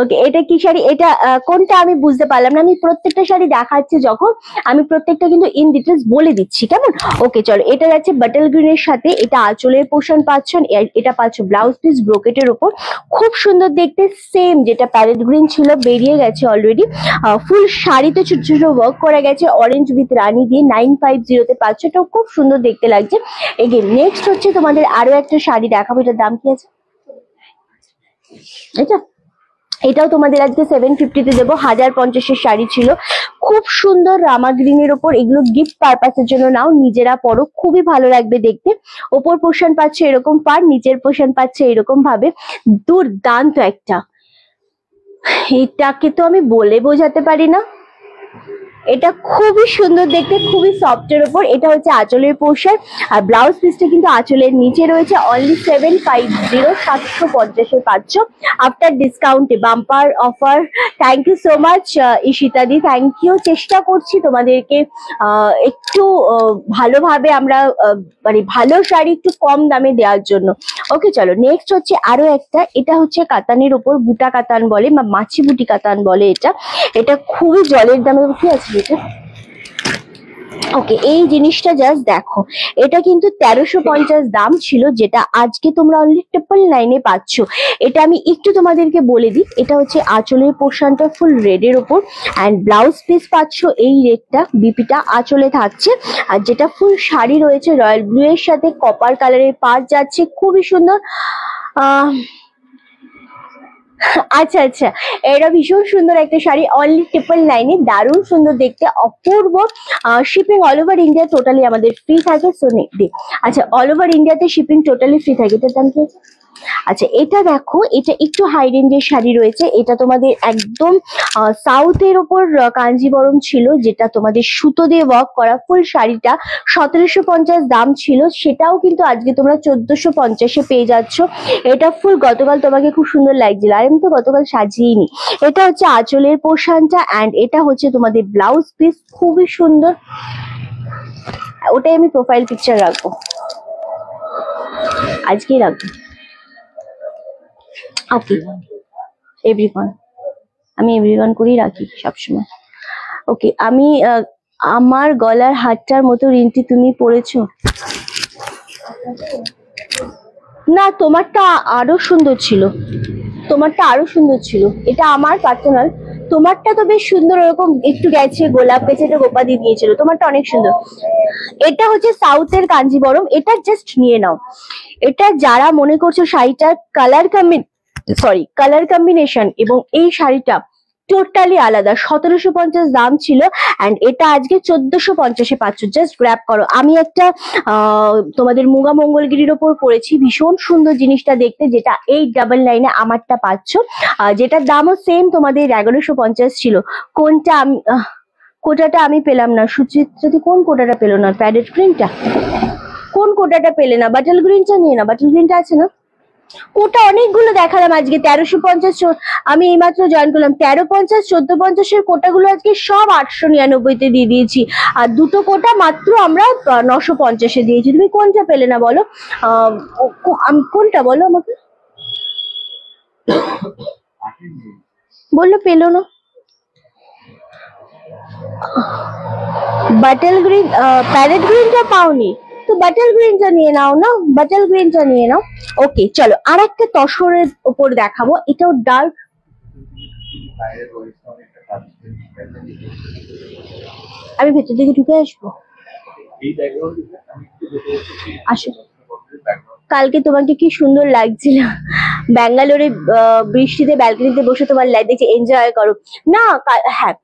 ওকে, এটা কি শাড়ি? এটা কোনটা আমি বুঝতে পারলাম না। আমি প্রত্যেকটা শাড়ি দেখাচ্ছি যখন, আমি প্রত্যেকটা কিন্তু ইন ডিটেলস বলে দিচ্ছি, কেমন? ওকে, চলো, এটা যাচ্ছে বাটল গ্রিনের সাথে। এটা আঁচলের পোর্শন পাচ্ছেন, এটা পাচ্ছ ব্লাউজ পিস ব্রোকেটের উপর, খুব সুন্দর দেখতে। সেম যেটা প্যারেট গ্রিন ছিল বেরিয়ে গেছে অলরেডি, ফুল শাড়িতে ছোট ছোট ওয়ার্ক করা গেছে অরেঞ্জ উইথ রানী দিয়ে। 950-তে পাচ্ছ, এটাও খুব সুন্দর দেখতে লাগছে। এগেন নেক্সট হচ্ছে তোমাদের আরো একটা শাড়ি দেখাবো, এটার দাম কি আছে? এটাও তোমাদের আজকে 750-তে দেবো। 1050-এর শাড়ি ছিল, খুব সুন্দর রামা গ্রিনের ওপর। এগুলো গিফট পারপাসের জন্য নাও, নিজেরা পরো, খুবই ভালো লাগবে দেখতে। ওপর পোর্শন পাচ্ছে এরকম পার, নিচের পোর্শন পাচ্ছে এরকম ভাবে, দুর্দান্ত একটা। এটাকে তো আমি বলে বোঝাতে পারি না, এটা খুবই সুন্দর দেখতে, খুবই সফটের উপর। এটা হচ্ছে আঁচলের পোর্শন, আর ব্লাউজ পিসটা কিন্তু আঁচলের নিচে রয়েছে। অনলি 750, 750-এ পাচ্ছ আফটার ডিসকাউন্টে, bumper offer. Thank you so much Ishita দি, থ্যাংক ইউ। চেষ্টা করছি তোমাদেরকে একটু ভালোভাবে আমরা মানে ভালো শাড়ি একটু কম দামে দেওয়ার জন্য। ওকে, চলো, নেক্সট হচ্ছে আরো একটা। এটা হচ্ছে কাতানের উপর, বুটা কাতান বলে বা মাছি বুটি কাতান বলে। এটা খুবই জলের দামে। কি আছে এটা? ওকে, এই জিনিসটা জাস্ট দেখো, এটা কিন্তু 1350 দাম ছিল, যেটা আজকে তোমরা অনলি 999 পাচ্ছ। এটা আমি একটু তোমাদেরকে বলে দিই, এটা হচ্ছে আঁচলের পোর্শনটা ফুল রেড এর ওপর, অ্যান্ড ব্লাউজ পিস পাচ্ছ এই রেডটা, বিপিটা আঁচলে থাকছে, আর যেটা ফুল শাড়ি রয়েছে রয়্যাল ব্লু এর সাথে কপার কালারের পাড় যাচ্ছে, খুবই সুন্দর। আচ্ছা আচ্ছা, এটা ভীষণ সুন্দর একটা শাড়ি, অনলি 999, দারুণ সুন্দর দেখতে, অপূর্ব। Shipping all over India totally আমাদের ফ্রি থাকে। সো আচ্ছা, অল ওভার ইন্ডিয়াতে শিপিং টোটালি ফ্রি থাকে। এটার দাম কি আছে? আচ্ছা, এটা দেখো, এটা একটু হাই রেঞ্জের শাড়ি রয়েছে, এটা তোমাদের একদম সাউথের ওপর কাঞ্জিবরম ছিল, যেটা তোমাদের সুতো দিয়ে ওয়ার্ক করা, ফুল শাড়িটা 1750 দাম ছিল, সেটাও কিন্তু আজকে তোমরা 1450-এ পেয়ে যাচ্ছ। এটা ফুল গতকাল তোমাকে খুব সুন্দর লাগছিল, আর আমি তো গতকাল সাজিয়েইনি। এটা হচ্ছে আঁচলের পোর্শনটা, অ্যান্ড এটা হচ্ছে তোমাদের ব্লাউজ পিস, খুবই সুন্দর। ওটাই আমি প্রোফাইল পিকচার রাখবো, আজকেই রাখবো। ওকে, এভরিওয়ান, আমি এভরিওয়ান করেই রাখি সবসময়। ওকে, আমি আমার গলার হারটার মতো রিন্টি তুমি পরেছো না? তোমারটা আরো সুন্দর ছিল, তোমারটা আরো সুন্দর ছিল, এটা আমার পার্সোনাল। তোমারটা তো বেশ সুন্দর, ওরকম একটু গেছে, গোলাপ গেছে, এটা গোপা দিয়ে দিয়েছিল, তোমারটা অনেক সুন্দর। এটা হচ্ছে সাউথের কাঞ্জিবরম, এটা জাস্ট নিয়ে নাও। এটা যারা মনে করছো শাড়িটার কালার কম্বিনেশন এবং এই শাড়িটা টোটালি আলাদা, 1750 দাম ছিল, অ্যান্ড এটা আজকে 1450-এ পাচ্ছ, জাস্ট গ্র্যাব করো। আমি একটা তোমাদের মুগা মঙ্গলগিরির ওপর পরেছি, ভীষণ সুন্দর জিনিসটা দেখতে, যেটা 899-এ আমারটা পাচ্ছ, যেটার দামও সেম তোমাদের 1150 ছিল। কোনটা আমি কোটাটা আমি পেলাম না, সুচিত্রাদি কোন কোটাটা পেলো না? প্যাডেড গ্রিনটা, কোন কোটাটা পেলে না? বাটল গ্রিনটা নিয়ে না, বাটল গ্রিনটা আছে না? কোটা অনেকগুলো দেখালাম আজকে, 1350, আমি এইমাত্র জয়েন করলাম। 1350, 1450-এর কোটাগুলো আজকে সব 899-তে দিয়ে দিয়েছি, আর দুটো কোটা মাত্র আমরা 950-এ দিয়েছি। তুমি কোনটা পেলে না বলো? কোনটা বলো আমাকে, বললো পেলো না। বাটল গ্রিন, প্যারেট গ্রিনটা পাওনি তো বাটল গ্রিনটা নিয়ে নাও না, বাটল গ্রিনটা নিয়ে নাও। ওকে, চলো আর একটা তসরের উপর দেখাবো, এটাও ডার্ক। আমি ভেতর দিকে ঢুকে আসবো, আসো। কালকে তোমাকে কি সুন্দর লাগছিল ব্যাঙ্গালোরে বৃষ্টিতে ব্যালকনিতে বসে তোমার লাইফ দেখে এনজয় করো না। হ্যাঁ,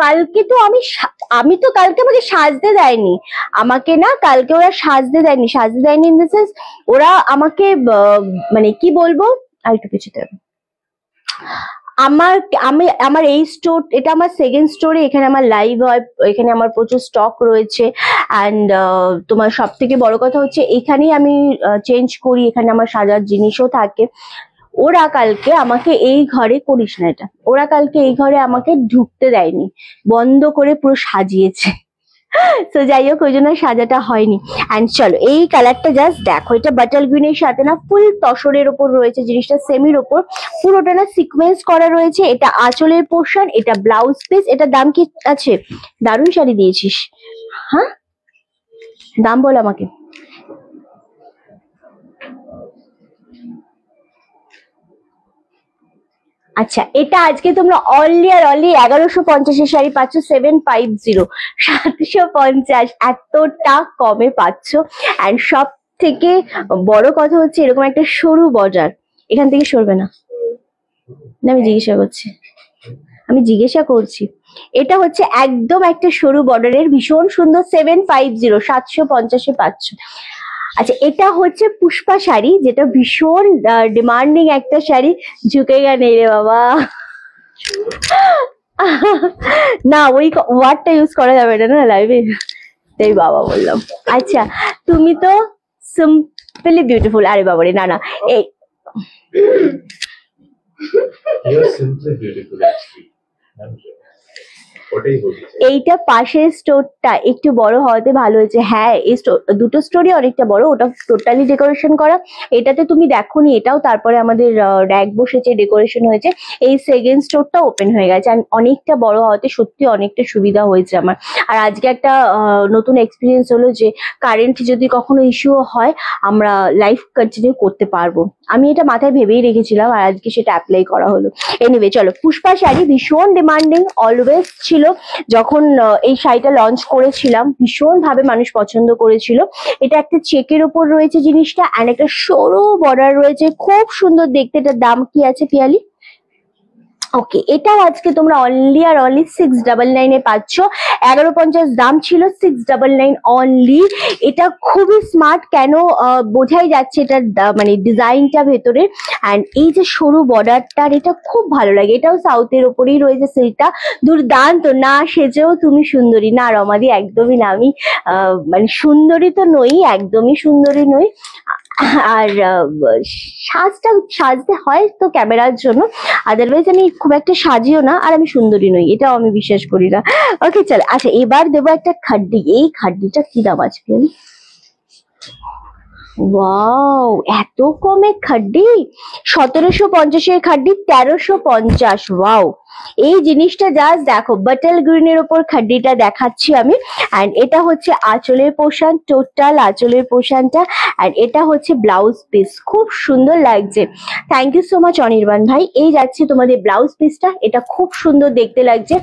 কালকে তো আমি তো কালকে আমাকে সাজতে দেয়নি, আমাকে না কালকে ওরা সাজতে দেয়নি ইন দ্য সেন্স, ওরা আমাকে মানে কি বলবো, আর একটু পিছুতে হবে। আমার এই স্টোর, এটা আমার সেকেন্ড স্টোরে, এখানে আমার লাইভ হয়, এখানে আমার প্রচুর স্টক রয়েছে, অ্যান্ড তোমার সব থেকে বড় কথা হচ্ছে এখানেই আমি চেঞ্জ করি, এখানে আমার সাজার জিনিসও থাকে। ওরা কালকে আমাকে এই ঘরে, করিস না এটা, ওরা কালকে এই ঘরে আমাকে ঢুকতে দেয়নি, বন্ধ করে পুরো সাজিয়েছে। তো যাই হোক, ওই জন্য সাজাটা হয়নি। অ্যান্ড চলো, এই কালারটা জাস্ট দেখো, এটা বাটাল গ্রিনের সাথে না ফুল তসরের ওপর রয়েছে জিনিসটা, সেমির ওপর, পুরোটা না সিকোয়েন্স করা রয়েছে। এটা আঁচলের পোর্শন, এটা ব্লাউজ পিস। এটা দাম কি আছে? দারুণ শাড়ি দিয়েছিস, হ্যাঁ দাম বল আমাকে। আচ্ছা, এটা আজকে তোমরা অনলি 1150-এর শাড়ি পাচ্ছ 750, 750, এতটা কমে পাচ্ছ। অ্যান্ড সব থেকে বড় কথা হচ্ছে এরকম একটা সরু বর্ডার, এখান থেকে সরবে না। আমি জিজ্ঞাসা করছি, এটা হচ্ছে একদম একটা সরু বর্ডারের, ভীষণ সুন্দর, 750, 750-এ পাচ্ছ। আচ্ছা, এটা হচ্ছে পুষ্পা শাড়ি, যেটা ভীষণ ডিমান্ডিং একটা শাড়ি। ঝুঁকেগা নেই রে বাবা না, ওই ওয়ার্ডটা ইউজ করা যাবে না লাইভে, তাই বাবা বললাম। আচ্ছা, তুমি তো সিম্পলি বিউটিফুল। আরে বাবা রে, না না, এই এইটা পাশের স্টোরটা একটু বড় হওয়াতে ভালো হয়েছে। হ্যাঁ, এই দুটো স্টোরি অনেকটা বড়, ওটা টোটালি ডেকোরেশন করা। এটাতে তুমি দেখোনি, এটাও তারপরে আমাদের র্যাক বসেছে, ডেকোরেশন হয়েছে। এই সেকেন্ড স্টোরটা ওপেন হয়ে গেছে, আর অনেকটা বড় হওয়াতে সত্যি অনেকটা সুবিধা হয়েছে আমার। আর আজকে একটা নতুন এক্সপিরিয়েন্স হলো যে কারেন্ট যদি কখনো ইস্যু হয় আমরা লাইফ কন্টিনিউ করতে পারবো। আমি এটা মাথায় ভেবেই রেখেছিলাম আর আজকে সেটা অ্যাপ্লাই করা হলো। এনিওয়ে চলো, পুষ্পা শাড়ি ভীষণ ডিমান্ডিং অলওয়েজ ছিল। যখন এই শাড়িটা লঞ্চ করেছিলাম ভীষণ ভাবে মানুষ পছন্দ করেছিল। এটা একটা চেকের ওপর রয়েছে জিনিসটা, আর একটা সরু বর্ডার রয়েছে, খুব সুন্দর দেখতে। এটার দাম কি আছে পিয়ালি? ওকে, এটাও আজকে তোমরা অনলি আর অনলি 699 এ পাচ্ছ। 1150 দাম ছিল, 699 অনলি। এটা খুবই স্মার্ট, কেন বোঝাই যাচ্ছে এটার মানে ডিজাইনটা ভেতরে। অ্যান্ড এই যে সরু বর্ডারটার, এটা খুব ভালো লাগে। এটাও সাউথের ওপরেই রয়েছে সিল্কটা, দুর্দান্ত। না সেজেও তুমি সুন্দরী না রমাদি, একদমই না। আমি মানে সুন্দরী তো নই, একদমই সুন্দরী নই। আর সাজতে হয় তো ক্যামেরার জন্য, আদারওয়াইজ আমি খুব একটা সাজিও না, আর আমি সুন্দরী নই, এটাও আমি বিশ্বাস করি না। ওকে চল, আচ্ছা এবার দেবো একটা খাড্ডি। এই খাড্ডিটা কি দাম আছে? ওয়াও, এত কমে খাড্ডি! 1750 খাড্ডি 1350। ওয়াও, এই জিনিসটা জাস্ট দেখো, বাটল গ্রিনের ওপর খাড্ডিটা দেখাচ্ছি আমি। অ্যান্ড এটা হচ্ছে আঁচলের পোর্শন, টোটাল আঁচলের পোর্শনটা। অ্যান্ড এটা হচ্ছে ব্লাউজ পিস, খুব সুন্দর লাগছে। Thank you so much Anirban ভাই। এই যাচ্ছে তোমাদের ব্লাউজ পিসটা, এটা খুব সুন্দর দেখতে লাগছে।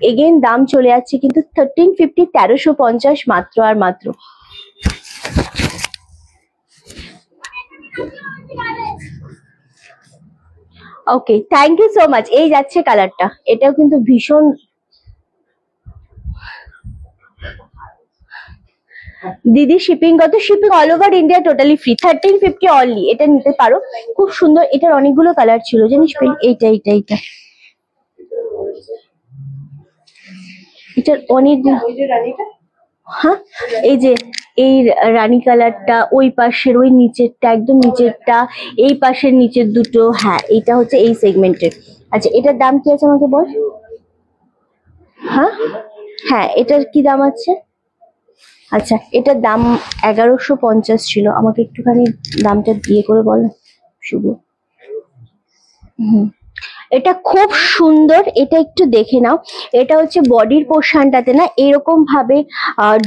এগেন দাম চলে যাচ্ছে কিন্তু 1350, 1350 মাত্র আর মাত্র। ওকে, থ্যাংক ইউ সো মাচ। এই যাচ্ছে কালারটা, এটাও কিন্তু ভীষণ। দিদি শিপিং কত? Shipping all over India totally free, 1350 only. এটা নিতে পারো, খুব সুন্দর। এটার অনেকগুলো কালার ছিল জানিস? এইটা এইটা এইটা এটার অনেকগুলো। হ্যাঁ, এই যে এই রানী কালারটা, ওই পাশের ওই নিচেরটা, একদম নিচেরটা, এই পাশের নিচের দুটো। হ্যাঁ, এটা হচ্ছে এই সেগমেন্টের। আচ্ছা এটার দাম কি আছে আমাকে বল। হ্যাঁ হ্যাঁ, এটার কি দাম আছে? আচ্ছা এটার দাম 1150 ছিল। আমাকে একটুখানি দামটা দিয়ে করে বল শুভ। হুম, এটা খুব সুন্দর, এটা একটু দেখে নাও। এটা হচ্ছে বডির পোর্শনটাতে না এরকম ভাবে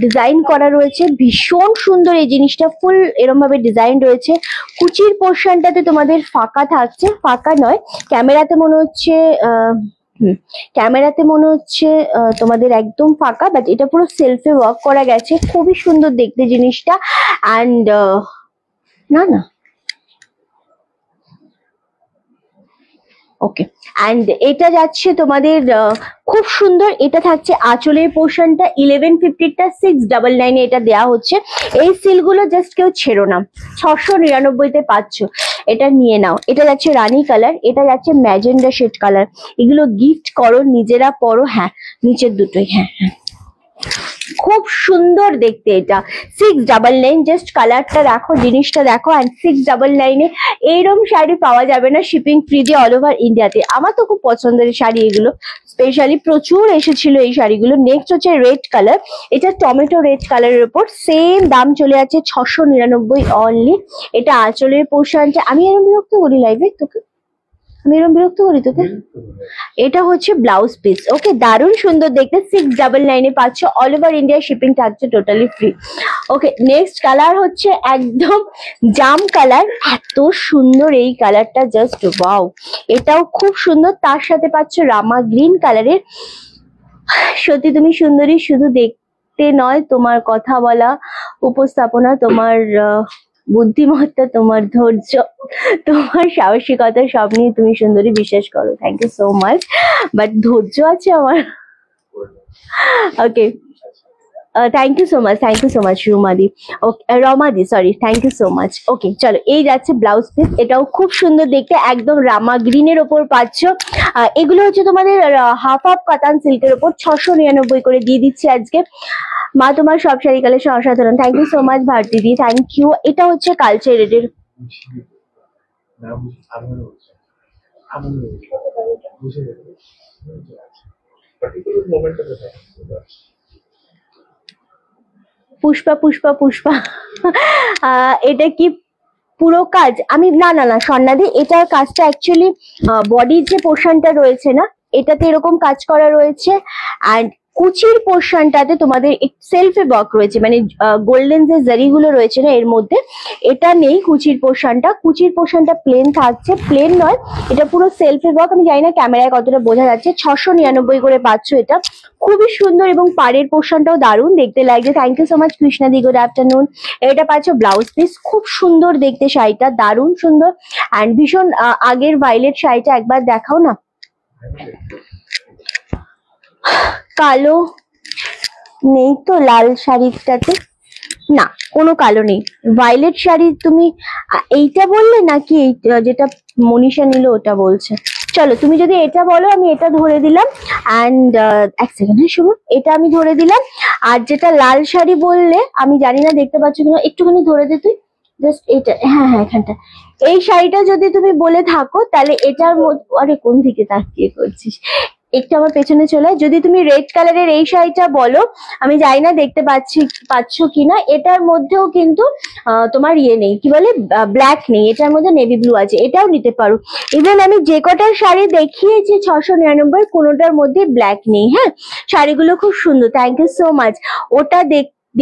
ডিজাইন করা রয়েছে, ভীষণ সুন্দর। এই জিনিসটা ফুল এরকম ভাবে ডিজাইন রয়েছে। কুচির পোর্শনটাতে তোমাদের ফাঁকা থাকছে, ফাঁকা নয়, ক্যামেরাতে মনে হচ্ছে ক্যামেরাতে মনে হচ্ছে তোমাদের একদম ফাঁকা, বাট এটা পুরো সেলফে ওয়ার্ক করা গেছে, খুবই সুন্দর দেখতে জিনিসটা। অ্যান্ড না না, ওকে। অ্যান্ড এটা যাচ্ছে তোমাদের খুব সুন্দর। এটা থাকছে আঁচলের পোর্শনটা, 1150টা 699 এটা দেওয়া হচ্ছে। এই সিলগুলো জাস্ট কেউ ছেড়ো না, 699 পাচ্ছ। এটা নিয়ে নাও। এটা যাচ্ছে রানী কালার, এটা যাচ্ছে ম্যাজেন্ডা শেড কালার। এগুলো গিফট করো, নিজেরা পরো। হ্যাঁ, নিচের দুটোই। হ্যাঁ হ্যাঁ, খুব সুন্দর দেখতে। এটা 699, জাস্ট কালারটা দেখো, জিনিসটা দেখো। অ্যান্ড 699 এইরকম শাড়ি পাওয়া যাবে না শিপিং ফ্রি দিয়ে অল ওভার ইন্ডিয়াতে। আমার তো খুব পছন্দের শাড়ি এগুলো, স্পেশালি প্রচুর এসেছিল এই শাড়িগুলো। নেক্সট হচ্ছে রেড কালার, এটা টমেটো রেড কালারের উপর, সেম দাম চলে যাচ্ছে 699 অনলি। এটা আঁচলের পোর্শনটা। আমি এরকম বিরক্ত করি লাইভে তোকে? আমি এরকম বিরক্ত করি তোকে? এটা হচ্ছে ব্লাউজ পিস। ওকে, দারুণ সুন্দর দেখতে। 699 পাচ্ছ, অল ওভার ইন্ডিয়া শিপিং থাকছে টোটালি ফ্রি। ওকে, নেক্সট কালার হচ্ছে একদম জাম কালার। এত সুন্দর এই কালারটা, জাস্ট ওয়াও। এটাও খুব সুন্দর, তার সাথে পাচ্ছ রামা গ্রিন কালারের। সত্যি তুমি সুন্দরী, শুধু দেখতে নয়, তোমার কথা বলা, উপস্থাপনা, তোমার বুদ্ধিমত্তা, তোমার ধৈর্য, তোমার সাহসিকতা, সব নিয়ে তুমি সুন্দরী, বিশ্বাস করো। Thank you so much. But ধৈর্য আছে আমার। Okay, thank you so much, thank you so much রুমাদি। ওকে, রমাদি, sorry, thank you so much. Okay চলো, এই যাচ্ছে ব্লাউজ পিস। এটাও খুব সুন্দর দেখতে, একদম রামা গ্রিনের ওপর পাচ্ছ। এগুলো হচ্ছে তোমাদের হাফ হাফ কাতান সিল্কের ওপর, 699 করে দিয়ে দিচ্ছি আজকে। মা তোমার সব শাড়ি কালেকশন অসাধারণ। Thank you so much Bharati দি, থ্যাংক ইউ। এটা হচ্ছে কালচার রেডের। পুষ্পা পুষ্পা পুষ্পা এটা কি পুরো কাজ? আমি না না না স্বর্ণাদি, এটার কাজটা অ্যাকচুয়ালি বডির যে পোর্শনটা রয়েছে না, এটাতে এরকম কাজ করা রয়েছে। অ্যান্ড কুচির পোর্শনটাতে তোমাদের সেলফে ওয়ার্ক রয়েছে, মানে গোল্ডেন যে জারিগুলো রয়েছে না এর মধ্যে, এটা নেই কুচির পোর্শনটা। কুচির পোর্শনটা প্লেন থাকছে, প্লেন নয়, এটা পুরো সেলফে ওয়ার্ক। আমি জানি না ক্যামেরায় কতটা বোঝা যাচ্ছে। 699 করে পাচ্ছ এটা, খুবই সুন্দর। এবং পাড়ের পোর্শনটাও দারুণ দেখতে লাগছে। থ্যাংক ইউ সো মাচ কৃষ্ণাদি, গুড আফটারনুন। এটা পাচ্ছ ব্লাউজ পিস, খুব সুন্দর দেখতে শাড়িটা, দারুণ সুন্দর। অ্যান্ড ভীষণ আগের ভাইলেট শাড়িটা একবার দেখাও না। কালো নেই তো লাল শাড়িটাতে? না, কোনো কালো নেই। ভায়োলেট শাড়ি তুমি এইটা বললে নাকি যেটা মনীষা নিল ওটা বলছে? চলো তুমি যদি এটা বলো আমি এটা ধরে দিলাম। অ্যান্ড এক সেকেন্ড, হ্যাঁ শুভ, এটা আমি ধরে দিলাম। আর যেটা লাল শাড়ি বললে, আমি জানি না দেখতে পাচ্ছ কিনা, একটুখানি ধরে দে তুই, জাস্ট এটা। হ্যাঁ হ্যাঁ, এখানটা। এই শাড়িটা যদি তুমি বলে থাকো তাহলে এটার মধ্যে, আরে কোন দিকে তাকিয়ে করছিস, একটু আমার পেছনে চলে। যদি তুমি রেড কালারের এই শাড়িটা বলো, আমি জানি না দেখতে পাচ্ছ কিনা, এটার মধ্যেও কিন্তু তোমার ইয়ে নেই, কি বলে, ব্ল্যাক নেই, এটার মধ্যে নেভি ব্লু আছে, এটাও নিতে পারো। ইভেন আমি যে কটার শাড়ি দেখিয়েছি 699, কোনোটার মধ্যে ব্ল্যাক নেই। হ্যাঁ, শাড়িগুলো খুব সুন্দর, থ্যাংক ইউ সো মাচ। ওটা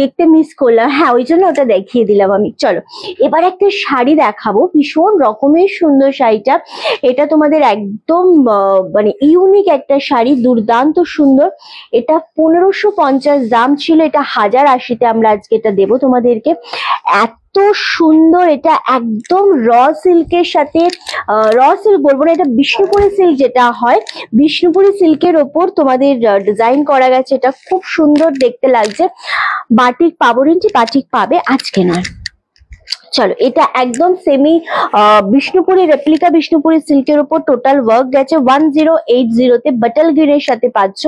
দেখতে মিস করলাম, হ্যাঁ ওই জন্য ওটা দেখিয়ে দিলাম আমি। চলো এবার একটা শাড়ি দেখাবো, ভীষণ রকমের সুন্দর শাড়িটা। এটা তোমাদের একদম মানে ইউনিক একটা শাড়ি, দুর্দান্ত সুন্দর। এটা 1550 দাম ছিল, এটা 1080-তে আমরা আজকে এটা দেবো তোমাদেরকে। এত সুন্দর, এটা একদম র সিল্কের সাথে, র সিল্ক বলবো না, এটা বিষ্ণুপুরি সিল্ক যেটা হয়, বিষ্ণুপুরি সিল্কের ওপর তোমাদের ডিজাইন করা গেছে। এটা খুব সুন্দর দেখতে লাগছে। বাটিক পাবো রিন্টি, বাটিক পাবে, আজকে নয়। চলো এটা একদম সেমি বিষ্ণুপুরি রেপ্লিকা বিষ্ণুপুরি সিল্কের উপর টোটাল ওয়ার্ক গেছে। 1080-তে বাটল গ্রিনের সাথে পাচ্ছ,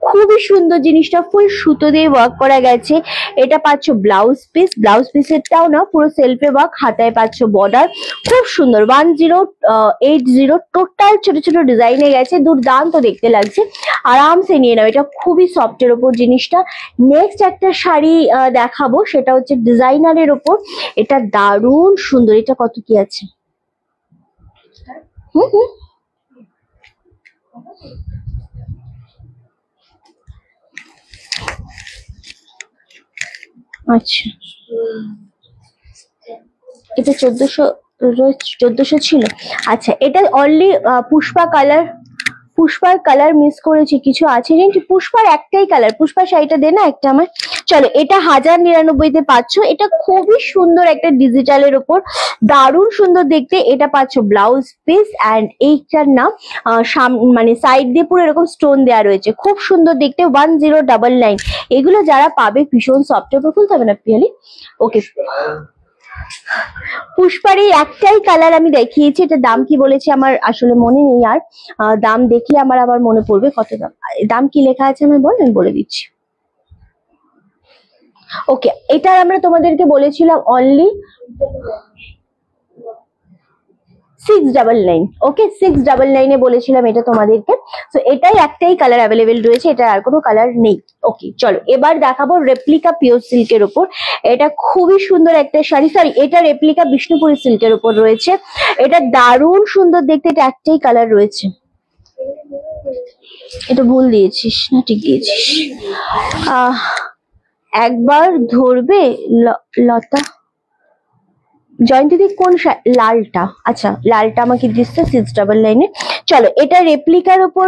খুবই সুন্দর জিনিসটা, ফুল সুতো দিয়ে ওয়ার্ক করা গেছে। এটা পাচ্ছ ব্লাউজ পিস, ব্লাউজ পিসেরটাও না পুরো সেলফে ওয়ার্ক, হাতায় পাচ্ছ বর্ডার, খুব সুন্দর। 1080 টোটাল ছোট ছোট ডিজাইনে গেছে, দুর্দান্ত দেখতে লাগছে। আরামসে নিয়ে নাও, এটা খুবই সফটের ওপর জিনিসটা। নেক্সট একটা শাড়ি দেখাবো, সেটা হচ্ছে ডিজাইনারের ওপর। এটা দারুণ সুন্দর। এটা কত কি আছে? আচ্ছা, এটা 1400 ছিল। আচ্ছা, এটা অনলি পুষ্পার কালার মিস করেছি, কিছু আছে কিন্তু পুষ্পার একটাই কালার। পুষ্পার শাড়িটা দে না একটা আমার। চলো এটা 1099-তে পাচ্ছ। এটা খুবই সুন্দর একটা ডিজিটালের ওপর, দারুণ সুন্দর দেখতে। এটা পাচ্ছ ব্লাউজ পিস, অ্যান্ড এইটার না মানে সাইড দিয়ে পুরো এরকম স্টোন দেওয়া রয়েছে, খুব সুন্দর দেখতে। 1099। এগুলো যারা পাবে ভীষণ সফট। খুলতে হবে না পিয়ালি, ওকে। পুষ্পার এই একটাই কালার আমি দেখিয়েছি। এটা দাম কি বলেছি আমার আসলে মনে নেই, আর দাম দেখলে আমার আবার মনে পড়বে কত দাম। দাম কি লেখা আছে আমি বলে দিচ্ছি। ওকে, এটা আমরা তোমাদেরকে বলেছিলাম অনলি 699। ওকে, 699-এ বলেছিলাম এটা তোমাদেরকে। তো এটাই একটাই কালার অ্যাভেলেবেল রয়েছে, এটা আর কোনো কালার নেই। ওকে চলো এবার দেখাবো রেপ্লিকা পিওর সিল্কের উপর। এটা খুবই সুন্দর একটা শাড়ি, সরি এটা রেপ্লিকা বিষ্ণুপুরি সিল্কের উপর রয়েছে। এটা দারুণ সুন্দর দেখতে, এটা একটাই কালার রয়েছে। এটা ভুল দিয়েছিস না ঠিক দিয়েছিস। একবার ধরবে লতা জয়ন্তীদি, কোন লালটা? আচ্ছা লালটা আমাকে দিচ্ছে 699-এ। চলো এটা রেপ্লিকার উপর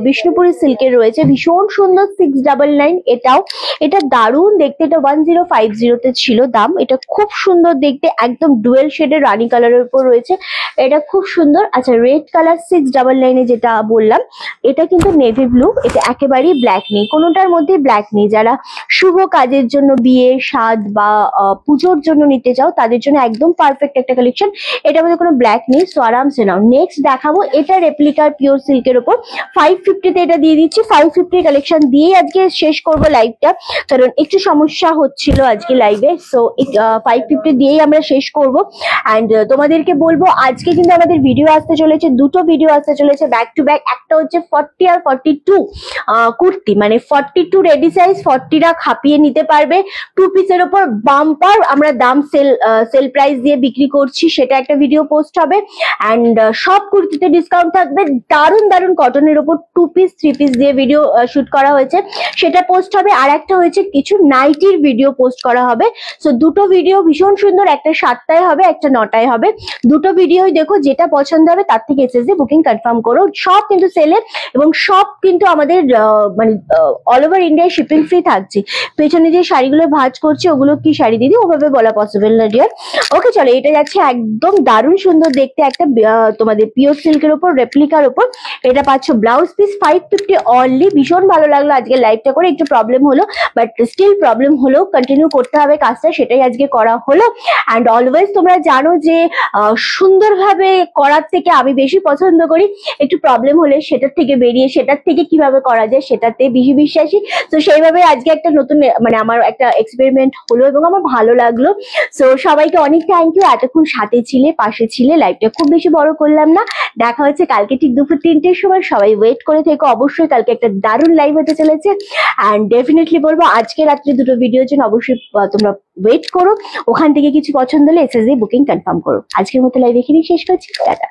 বিষ্ণুপুরি সিল্কের রয়েছে, ভীষণ সুন্দর। 699 এটাও। এটা দারুণ দেখতে, এটা 1050-তে ছিল দাম। এটা খুব সুন্দর দেখতে, একদম ডুয়েল শেডের রানী কালারের উপর রয়েছে। এটা খুব সুন্দর। আচ্ছা রেড কালার 699-এ যেটা বললাম, এটা কিন্তু নেভি ব্লু। এটা একেবারেই ব্ল্যাক নেই, কোনোটার মধ্যে ব্ল্যাক নেই। যারা শুভ কাজের জন্য, বিয়ে সাদ বা পুজোর জন্য নিতে চাও তাদের জন্য একদম পারফেক্ট একটা কালেকশন। এটার মধ্যে কোনো ব্ল্যাক নেই, সো আরামসে নাও। নেক্সট দেখাবো এটা রেপ্লিকার পিওর সিল্কের উপর 550 তে এটা দিয়ে দিচ্ছি। 550 কালেকশন দিয়েই আজকে শেষ করব লাইভটা, কারণ একটু সমস্যা হচ্ছিল আজকে লাইভে। সো 550 দিয়েই আমরা শেষ করব। অ্যান্ড তোমাদেরকে বলবো আজকে কিন্তু আমাদের ভিডিও আসতে চলেছে, দুটো ভিডিও আসতে চলেছে ব্যাক টু ব্যাক। একটা হচ্ছে 40 আর 42 কুর্তি, মানে 42 রেডি সাইজ, 40টা খাপিয়ে নিতে পারবে। 2 পিসের উপর বাম্পার আমরা দাম সেল প্রাইস দিয়ে বিক্রি করছি, সেটা একটা ভিডিও পোস্ট হবে। অ্যান্ড সব কুর্তিতে ডিসকাউন্ট থাকবে। দারুণ দারুণ কটনের উপর 2 পিস 3 পিস দিয়ে ভিডিও শুট করা হয়েছে, সেটা পোস্ট হবে। আর একটা হয়েছে কিছু নাইটির ভিডিও পোস্ট করা হবে। সো দুটো ভিডিও ভীষণ সুন্দর, একটা 7টায় হবে, একটা 9টায় হবে। দুটো ভিডিওই দেখো, যেটা পছন্দ হবে তার থেকে এসএসডি বুকিং কনফার্ম করো। সব কিন্তু সেলে, এবং সব কিন্তু আমাদের মানে অল ওভার ইন্ডিয়ায় শিপিং ফ্রি থাকছে। পেছনে যে শাড়িগুলো ভাঁজ করছে ওগুলো কি শাড়ি দিদি, ওভাবে বলা পসিবল না ডিয়ার। ওকে চলো, এটা যাচ্ছে একদম দারুণ সুন্দর দেখতে, একটা তোমাদের পিওর সিল্কের উপর রেপ্লিকার উপর। এটা পাচ্ছ ব্লাউজ পিস 550 অনলি। ভীষণ ভালো লাগলো আজকে লাইভটা করে, একটু প্রবলেম হলো বাট স্টিল প্রবলেম হলো, কন্টিনিউ করতে হবে কাজটা, সেটাই আজকে করা হলো। অ্যান্ড অলওয়েজ তোমরা জানো যে সুন্দরভাবে করার থেকে আমি বেশি পছন্দ করি একটু প্রবলেম হলে সেটার থেকে বেরিয়ে সেটার থেকে কিভাবে করা যায় সেটাতে বেশি বিশ্বাসী। তো সেইভাবে আজকে একটা নতুন মানে আমার একটা এক্সপেরিমেন্ট হলো এবং আমার ভালো লাগলো। সো সবাইকে অনেক থ্যাংক ইউ, এতক্ষণ সাথে ছিলে, পাশে ছিলে। লাইভটা খুব বেশি বড় করলাম না, দেখা হচ্ছে কালকে ঠিক দুপুর 3টের সময়। সবাই ওয়েট করে থেকো, অবশ্যই কালকে একটা দারুণ লাইভ হতে চলেছে। অ্যান্ড ডেফিনেটলি বলবো আজকে রাত্রে দুটো ভিডিওর জন্য অবশ্যই তোমরা ওয়েট করো। ওখান থেকে কিছু পছন্দ হলে এসএসডি বুকিং কনফার্ম করো। আজকের মতো লাইভ এখানেই শেষ করছি, টাটা।